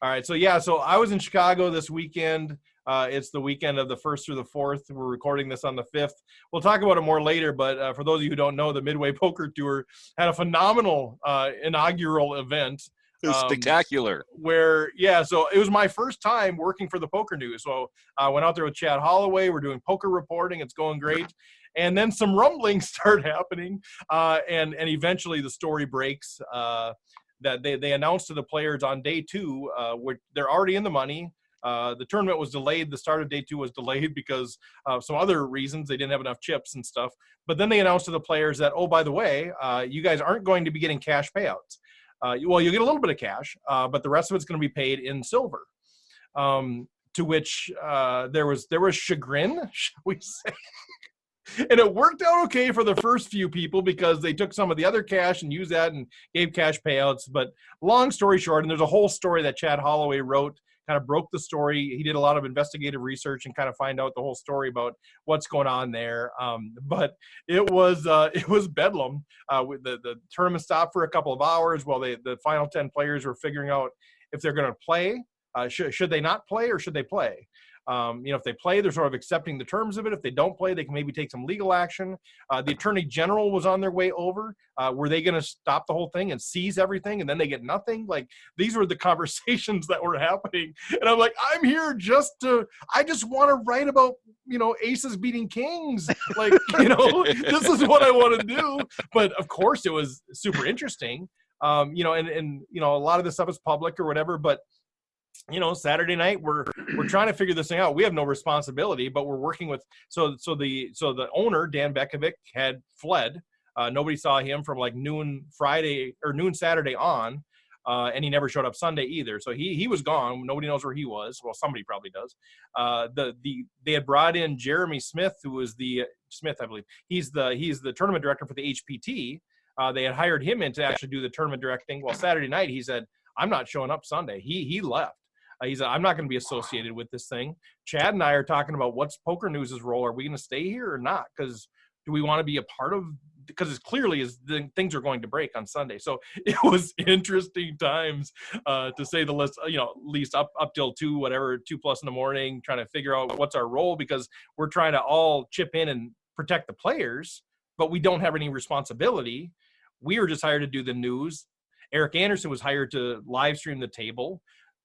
All right. So I was in Chicago this weekend. It's the weekend of the 1st through the 4th. We're recording this on the 5th. We'll talk about it more later, but for those of you who don't know, the Midway Poker Tour had a phenomenal inaugural event. It was spectacular. So it was my first time working for the Poker News. So I went out there with Chad Holloway. We're doing poker reporting. It's going great. And then some rumblings start happening, and eventually the story breaks that they announced to the players on day 2, where they're already in the money. The tournament was delayed. The start of day 2 was delayed because of some other reasons. They didn't have enough chips and stuff. But then they announced to the players that, oh, by the way, you guys aren't going to be getting cash payouts. Well, you'll get a little bit of cash, but the rest of it's going to be paid in silver. To which there was chagrin, shall we say. And it worked out okay for the first few people because they took some of the other cash and used that and gave cash payouts. But long story short, and there's a whole story that Chad Holloway wrote, kind of broke the story. He did a lot of investigative research and kind of find out the whole story about what's going on there. But it was bedlam. The tournament stopped for a couple of hours while the final 10 players were figuring out if they're going to play. Should they not play or should they play? If they play, they're sort of accepting the terms of it. If they don't play, they can maybe take some legal action. The Attorney General was on their way over. Were they going to stop the whole thing and seize everything and then they get nothing? Like, these were the conversations that were happening. And I'm like, I'm here I just want to write about, aces beating kings. Like, this is what I want to do. But of course it was super interesting. A lot of this stuff is public or whatever, but Saturday night we're trying to figure this thing out. We have no responsibility, but we're working with so the owner, Dan Bekovic, had fled. Nobody saw him from like noon Friday or noon Saturday on, and he never showed up Sunday either. So he was gone. Nobody knows where he was. Well, somebody probably does. They had brought in Jeremy Smith, who was Smith, I believe. He's the tournament director for the HPT. They had hired him in to actually do the tournament directing. Well, Saturday night he said, I'm not showing up Sunday. He left. He said, I'm not going to be associated with this thing. Chad and I are talking about what's Poker News' role. Are we going to stay here or not? Because do we want to be a part of – because it's clearly things are going to break on Sunday. So it was interesting times, to say the least, at least up till 2 plus in the morning, trying to figure out what's our role because we're trying to all chip in and protect the players, but we don't have any responsibility. We were just hired to do the news. Eric Anderson was hired to live stream the table.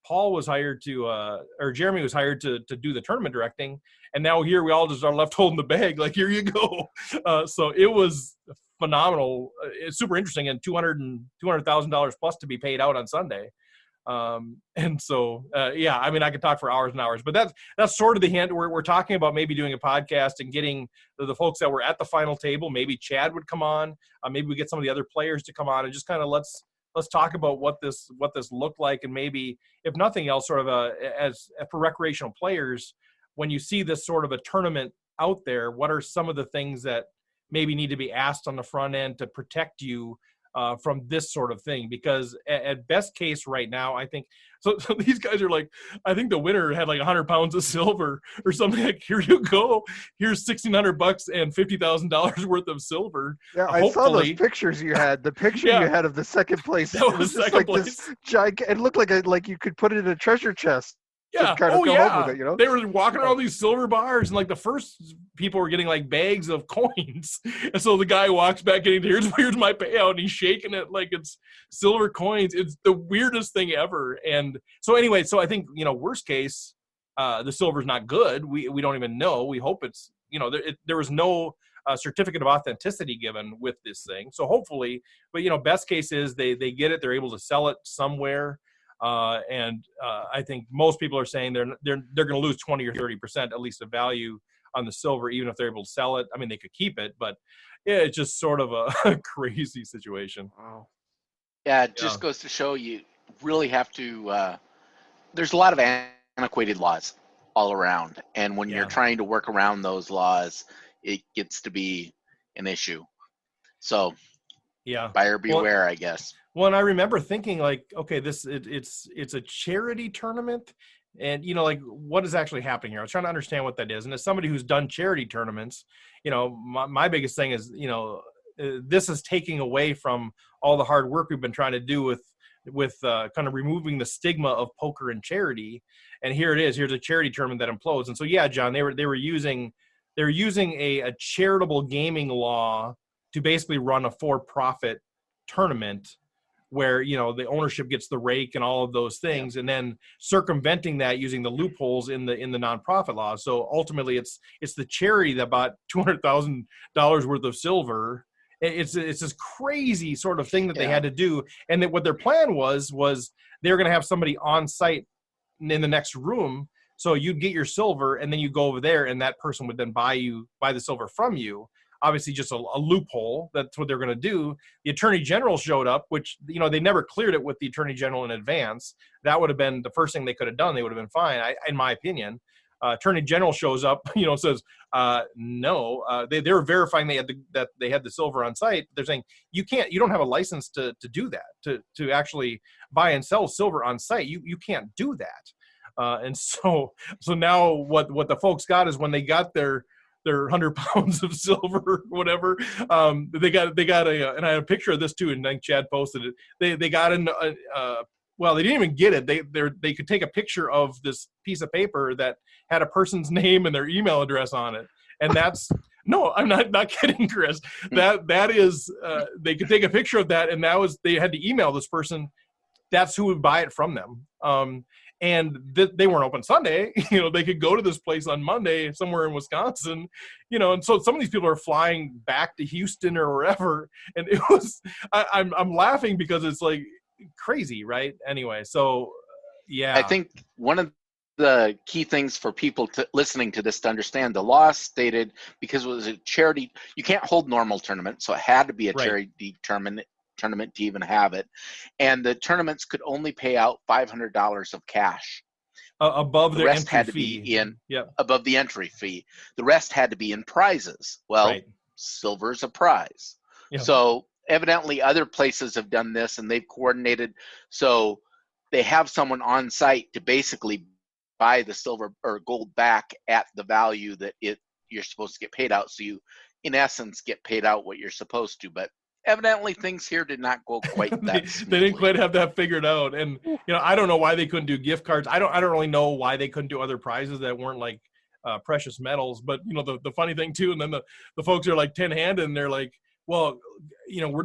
Paul was hired Jeremy was hired to do the tournament directing. And now here we all just are left holding the bag. Like, here you go. So it was phenomenal. It's super interesting, and $200,000 plus to be paid out on Sunday. And so, I could talk for hours and hours, but that's sort of the hint. We're talking about maybe doing a podcast and getting the folks that were at the final table. Maybe Chad would come on. Maybe we get some of the other players to come on and just kind of let's talk about what this looked like, and maybe, if nothing else, sort of as for recreational players, when you see this sort of a tournament out there, what are some of the things that maybe need to be asked on the front end to protect you from this sort of thing? Because at best case right now, I think so these guys are like, I think the winner had like 100 pounds of silver or something. Like, here you go, here's $1,600 and $50,000 worth of silver. Yeah, I saw those pictures you had. The picture you had of the second place, that was just second like place. This giant, it looked like you could put it in a treasure chest. Yeah. Home with it, They were walking around these silver bars, and like the first people were getting like bags of coins. And so the guy walks back and here's my payout, and he's shaking it like it's silver coins. It's the weirdest thing ever. And so anyway, so I think, worst case, the silver's not good. We don't even know. We hope it's, there was no certificate of authenticity given with this thing. So hopefully, but best case is they get it, they're able to sell it somewhere. I think most people are saying they're going to lose 20 or 30%, at least, of value on the silver, even if they're able to sell it. I mean, they could keep it, but it's just sort of a crazy situation. Wow. Yeah, it just goes to show you really have to. There's a lot of antiquated laws all around, and when you're trying to work around those laws, it gets to be an issue. So, buyer beware, I guess. Well, and I remember thinking like, okay, it's a charity tournament, and like what is actually happening here? I was trying to understand what that is, and as somebody who's done charity tournaments, my biggest thing is this is taking away from all the hard work we've been trying to do with kind of removing the stigma of poker and charity, and here it is. Here's a charity tournament that implodes, and so John, they were using a charitable gaming law to basically run a for-profit tournament where the ownership gets the rake and all of those things, and then circumventing that using the loopholes in the nonprofit law. So ultimately, it's the charity that bought $200,000 worth of silver. It's this crazy sort of thing that they had to do, and that what their plan was they were going to have somebody on site in the next room. So you'd get your silver, and then you go over there, and that person would then buy the silver from you. Obviously, just a loophole. That's what they're going to do. The Attorney General showed up, which they never cleared it with the Attorney General in advance. That would have been the first thing they could have done. They would have been fine, in my opinion. Attorney General shows up, says no. They were verifying that they had the silver on site. They're saying you don't have a license to do that, to actually buy and sell silver on site. You can't do that. And so now what the folks got is when they got their 100 pounds of silver or whatever, they got and I had a picture of this too, and then Chad posted it. They got in. Well, they didn't even get it. They could take a picture of this piece of paper that had a person's name and their email address on it, and that's no, I'm not kidding, Chris. That is they could take a picture of that, and they had to email this person. That's who would buy it from them. And they weren't open Sunday. They could go to this place on Monday somewhere in Wisconsin, and so some of these people are flying back to Houston or wherever. And it was, I'm laughing because it's like crazy, right? Anyway, so yeah. I think one of the key things for people listening to this to understand, the law stated, because it was a charity, you can't hold normal tournaments, so it had to be a charity tournament to even have it, and the tournaments could only pay out $500 of cash above the rest had to be above the entry fee. The rest had to be in prizes. Well, silver's a prize. So evidently other places have done this, and they've coordinated, so they have someone on site to basically buy the silver or gold back at the value that you're supposed to get paid out, so you in essence get paid out what you're supposed to. But evidently things here did not go quite that they didn't quite have that figured out. And I don't know why they couldn't do gift cards. I don't really know why they couldn't do other prizes that weren't like precious metals. But the funny thing too, and then the folks are like 10-handed, and they're like, well,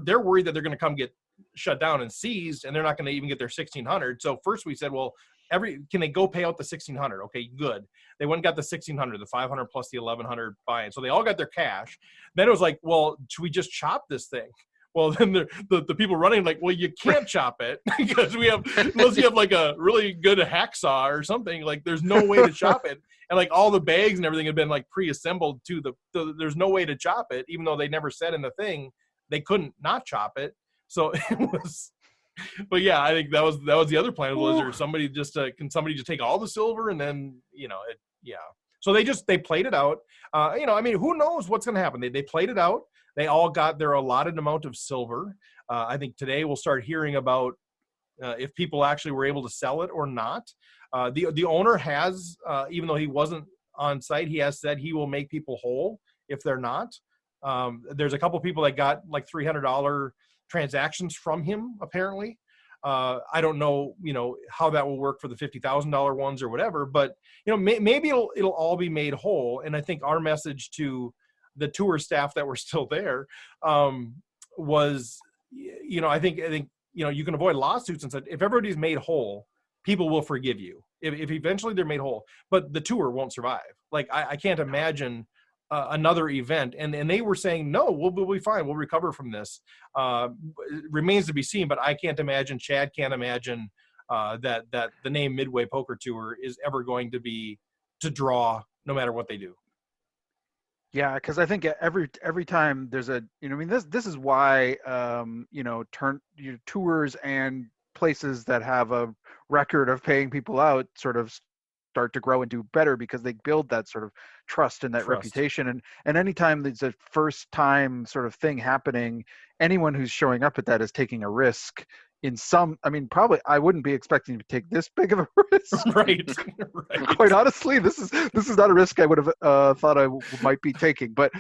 they're worried that they're going to come get shut down and seized, and they're not going to even get their 1,600. So first we said, well, can they go pay out the 1,600? Okay, good. They went and got the 1,600, the 500 plus the 1,100 buy-in. So they all got their cash. Then it was like, well, should we just chop this thing? Well, then the people running like, well, you can't chop it because unless you have like a really good hacksaw or something, like there's no way to chop it. And like all the bags and everything had been like pre-assembled to there's no way to chop it, even though they never said in the thing they couldn't not chop it. So it was, but yeah, I think that was the other plan. Was there somebody can somebody just take all the silver and then, So they played it out. I mean, who knows what's going to happen? They played it out. They all got their allotted amount of silver. I think today we'll start hearing about if people actually were able to sell it or not. The owner has, even though he wasn't on site, he has said he will make people whole if they're not. There's a couple people that got like $300 transactions from him, apparently. I don't know, how that will work for the $50,000 ones or whatever, but maybe it'll all be made whole. And I think our message to the tour staff that were still there was, I think you can avoid lawsuits and such. If everybody's made whole, people will forgive you if eventually they're made whole, but the tour won't survive. Like I can't imagine another event, and they were saying, no, we'll be fine. We'll recover from this. It remains to be seen, but I can't imagine, Chad can't imagine that the name Midway Poker Tour is ever going to draw no matter what they do. Yeah, because I think every time there's a, I mean, this is why tours and places that have a record of paying people out sort of start to grow and do better, because they build that sort of trust and that reputation. And anytime there's a first time sort of thing happening, anyone who's showing up at that is taking a risk. I mean, probably I wouldn't be expecting to take this big of a risk. Right. Quite honestly, this is not a risk I would have thought I might be taking. But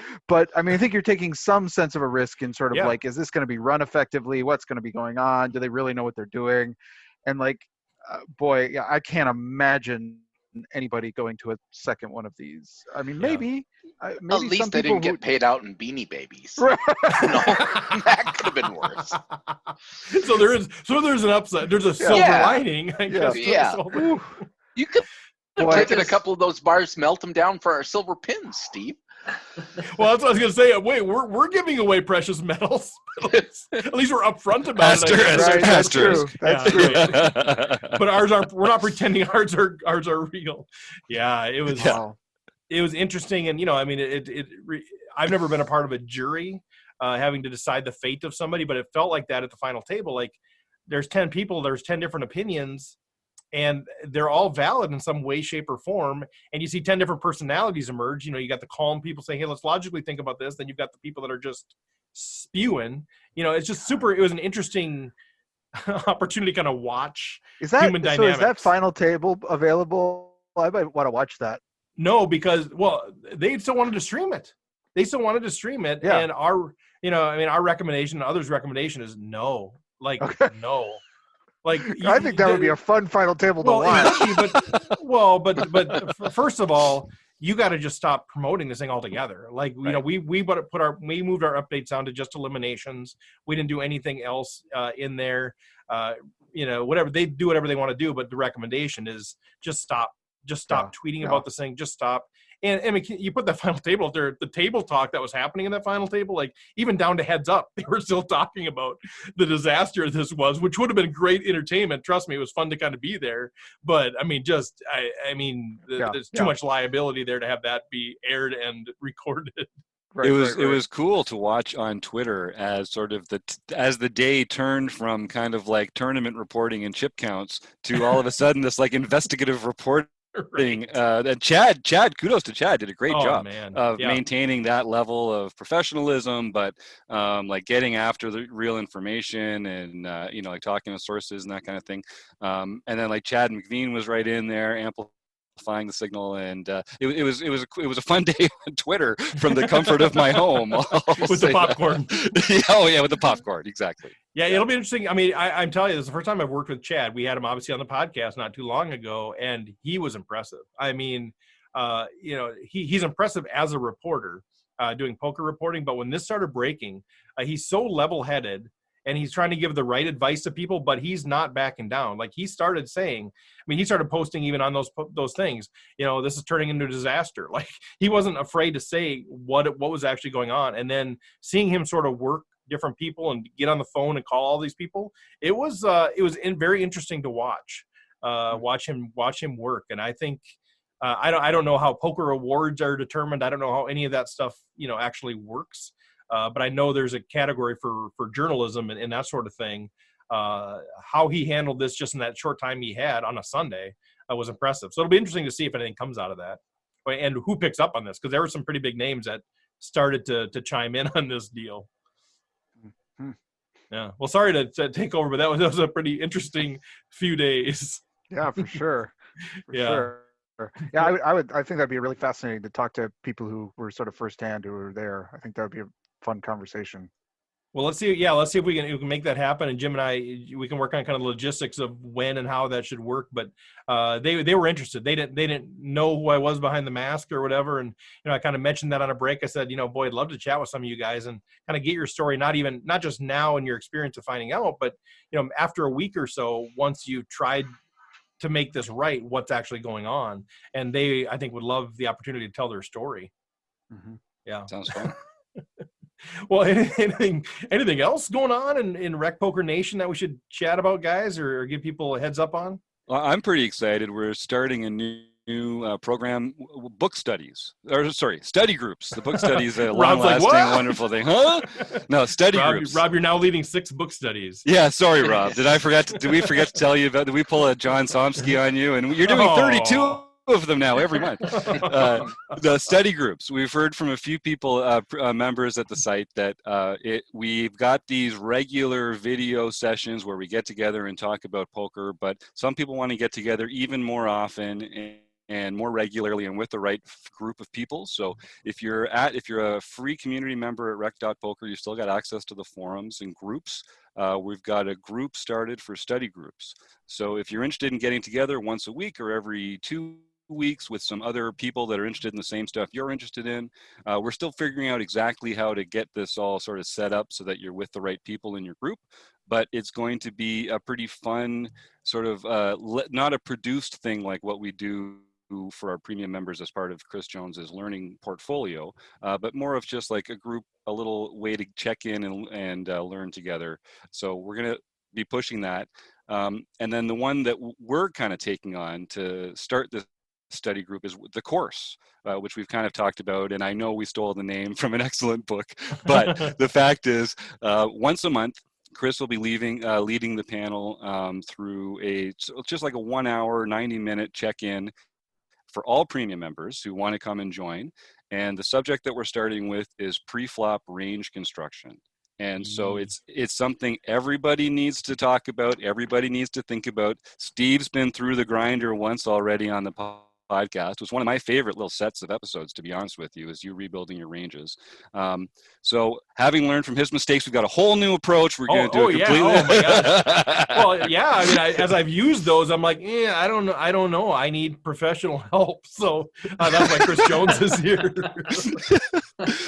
I mean, I think you're taking some sense of a risk in sort of like, is this going to be run effectively? What's going to be going on? Do they really know what they're doing? And like, boy, yeah, I can't imagine anybody going to a second one of these. I mean, maybe at least they didn't get paid out in Beanie Babies. Right. That could have been worse. So there's an upside. There's a silver lining, I guess. Yeah. You could have taken a couple of those bars, melt them down for our silver pins, Steve. Well, that's what I was going to say. Wait, we're giving away precious metals. At least we're upfront about it. That's true. That's true. But we're not pretending ours are real. Yeah, it was. Wow. It was interesting, and I mean, I've never been a part of a jury having to decide the fate of somebody, but it felt like that at the final table. Like, there's 10 people, there's 10 different opinions, and they're all valid in some way, shape, or form. And you see 10 different personalities emerge. You got the calm people saying, hey, let's logically think about this. Then you've got the people that are just spewing. It's just super. It was an interesting opportunity to kind of watch human dynamics. So is that final table available? I might want to watch that. No, because, they still wanted to stream it. Yeah. And our recommendation, others' recommendation is no. Like, no. Like, I think that would be a fun final table to watch. But first of all, you got to just stop promoting this thing altogether. Like, we moved our updates down to just eliminations. We didn't do anything else in there. Whatever they do, whatever they want to do. But the recommendation is just stop. Just stop tweeting about this thing. Just stop. And I mean, you put that final table there, the table talk that was happening in that final table, like even down to Heads Up, they were still talking about the disaster this was, which would have been great entertainment. Trust me, it was fun to kind of be there. But I mean, there's too much liability there to have that be aired and recorded. Right, it was cool to watch on Twitter as sort of as the day turned from kind of like tournament reporting and chip counts to all of a sudden this like investigative reporting. And Chad, kudos to Chad, did a great job of maintaining that level of professionalism, but like getting after the real information and like talking to sources and that kind of thing. And then like Chad McVean was right in there amplifying the signal, and it was a fun day on Twitter from the comfort of my home with the popcorn. With the popcorn, exactly. Yeah, it'll be interesting. I mean, I'm telling you, this is the first time I've worked with Chad. We had him obviously on the podcast not too long ago, and he was impressive. I mean, he's impressive as a reporter doing poker reporting, but when this started breaking, he's so level-headed, and he's trying to give the right advice to people, but he's not backing down. Like, he started saying, he started posting even on those things, this is turning into a disaster. Like, he wasn't afraid to say what was actually going on. And then seeing him sort of work different people and get on the phone and call all these people, it was very interesting to watch him work. And I think, I don't know how poker awards are determined. I don't know how any of that stuff, actually works. But I know there's a category for journalism and that sort of thing. How he handled this just in that short time he had on a Sunday was impressive. So it'll be interesting to see if anything comes out of that and who picks up on this, because there were some pretty big names that started to chime in on this deal. Mm-hmm. Yeah. Well, sorry to take over, but that was a pretty interesting few days. Yeah, for sure. Sure. Yeah, I think that'd be really fascinating to talk to people who were sort of firsthand who were there. I think that would be a fun conversation. Well, let's see if we can make that happen. And Jim and I, we can work on kind of the logistics of when and how that should work. But they were interested. They didn't know who I was behind the mask or whatever. And I kind of mentioned that on a break. I said, boy, I'd love to chat with some of you guys and kind of get your story, not just now in your experience of finding out, but after a week or so, once you tried to make this right, what's actually going on. And they, I think, would love the opportunity to tell their story. Mm-hmm. Yeah, sounds fun. Well, anything else going on in Rec Poker Nation that we should chat about, guys, or give people a heads up on? Well, I'm pretty excited. We're starting a new new program, book studies, or sorry, study groups. The book studies, a Rob's long-lasting, like, wonderful thing. Huh? No, study groups. Rob, you're now leading 6 book studies. Yeah, sorry, Rob. Did we forget to tell you about? Did we pull a John Somsky on you? And you're doing 32 of them now every month. The study groups. We've heard from a few people, members at the site, that we've got these regular video sessions where we get together and talk about poker, but some people want to get together even more often and more regularly and with the right group of people. So if you're a free community member at rec.poker, you still got access to the forums and groups. We've got a group started for study groups. So if you're interested in getting together once a week or every 2 weeks with some other people that are interested in the same stuff you're interested in, we're still figuring out exactly how to get this all sort of set up so that you're with the right people in your group. But it's going to be a pretty fun sort of, not a produced thing like what we do for our premium members as part of Chris Jones's learning portfolio, but more of just like a group, a little way to check in and learn together. So we're going to be pushing that. And then the one that we're kind of taking on to start this study group is the course, which we've kind of talked about. And I know we stole the name from an excellent book, but the fact is, once a month, Chris will be leading the panel through just like a 1 hour, 90-minute check-in for all premium members who want to come and join. And the subject that we're starting with is pre-flop range construction. And so it's something everybody needs to talk about. Everybody needs to think about. Steve's been through the grinder once already on the podcast. It was one of my favorite little sets of episodes, to be honest with you, is you rebuilding your ranges. So having learned from his mistakes, we've got a whole new approach. We're going to do it completely. Yeah. Oh my gosh. Well, yeah. I mean, as I've used those, I'm like, I don't know. I need professional help. So that's why Chris Jones is here.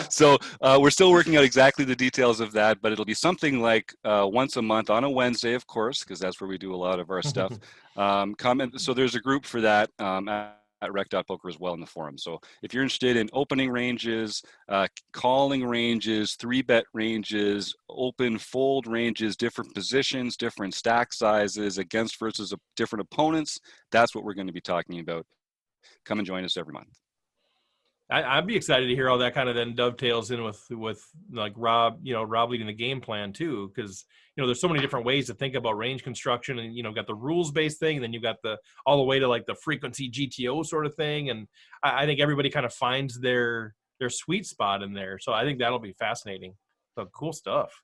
So we're still working out exactly the details of that, but it'll be something like once a month on a Wednesday, of course, because that's where we do a lot of our stuff. So there's a group for that at rec.poker as well in the forum. So if you're interested in opening ranges, calling ranges, 3-bet ranges, open fold ranges, different positions, different stack sizes, against versus different opponents, that's what we're going to be talking about. Come and join us every month. I'd be excited to hear how that kind of then dovetails in with like Rob leading the game plan too, because there's so many different ways to think about range construction, and got the rules based thing, and then you got all the way to like the frequency GTO sort of thing, and I think everybody kind of finds their sweet spot in there. So I think that'll be fascinating. So cool stuff.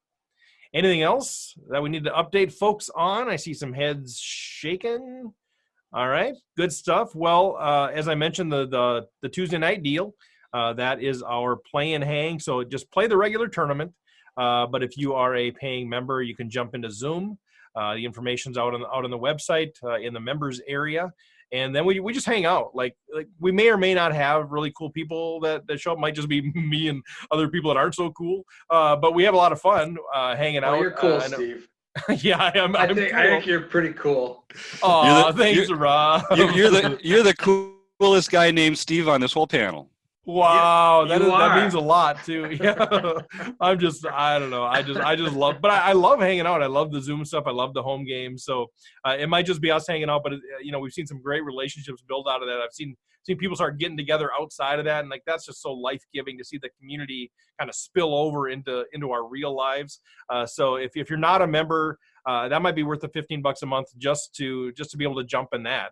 Anything else that we need to update folks on? I see some heads shaking. All right, good stuff. Well, as I mentioned, the Tuesday night deal, that is our play and hang. So just play the regular tournament. But if you are a paying member, you can jump into Zoom. The information's out on the website in the members area, and then we just hang out. Like we may or may not have really cool people that show up. Might just be me and other people that aren't so cool. But we have a lot of fun hanging out. You're cool, Steve. Yeah, I am. I think you're pretty cool. Oh, thanks, Rob. You're the coolest guy named Steve on this whole panel. Wow, that means a lot too. Yeah, I don't know. I just love, but I love hanging out. I love the Zoom stuff. I love the home games. So it might just be us hanging out, but we've seen some great relationships build out of that. I've seen people start getting together outside of that, and like that's just so life-giving to see the community kind of spill over into our real lives. So if you're not a member, that might be worth the $15 a month just to be able to jump in that.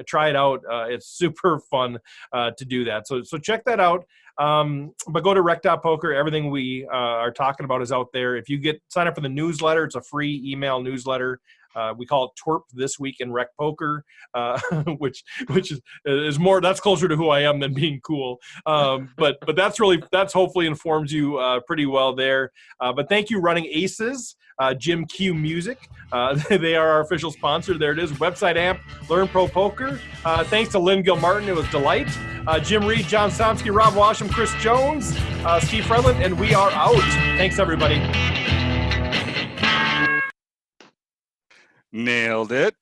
Try it out. It's super fun to do that. So check that out. But go to rec.poker. Everything we are talking about is out there. If you sign up for the newsletter, it's a free email newsletter. We call it Twerp This Week in Rec Poker, which is more, that's closer to who I am than being cool. But that's hopefully informs you pretty well there. But thank you, Running Aces, Jim Q Music. They are our official sponsor. There it is. Website AMP, Learn Pro Poker. Thanks to Lynn Gilmartin. It was delight. Jim Reed, John Somsky, Rob Washam, Chris Jones, Steve Fredlin, and we are out. Thanks, everybody. Nailed it.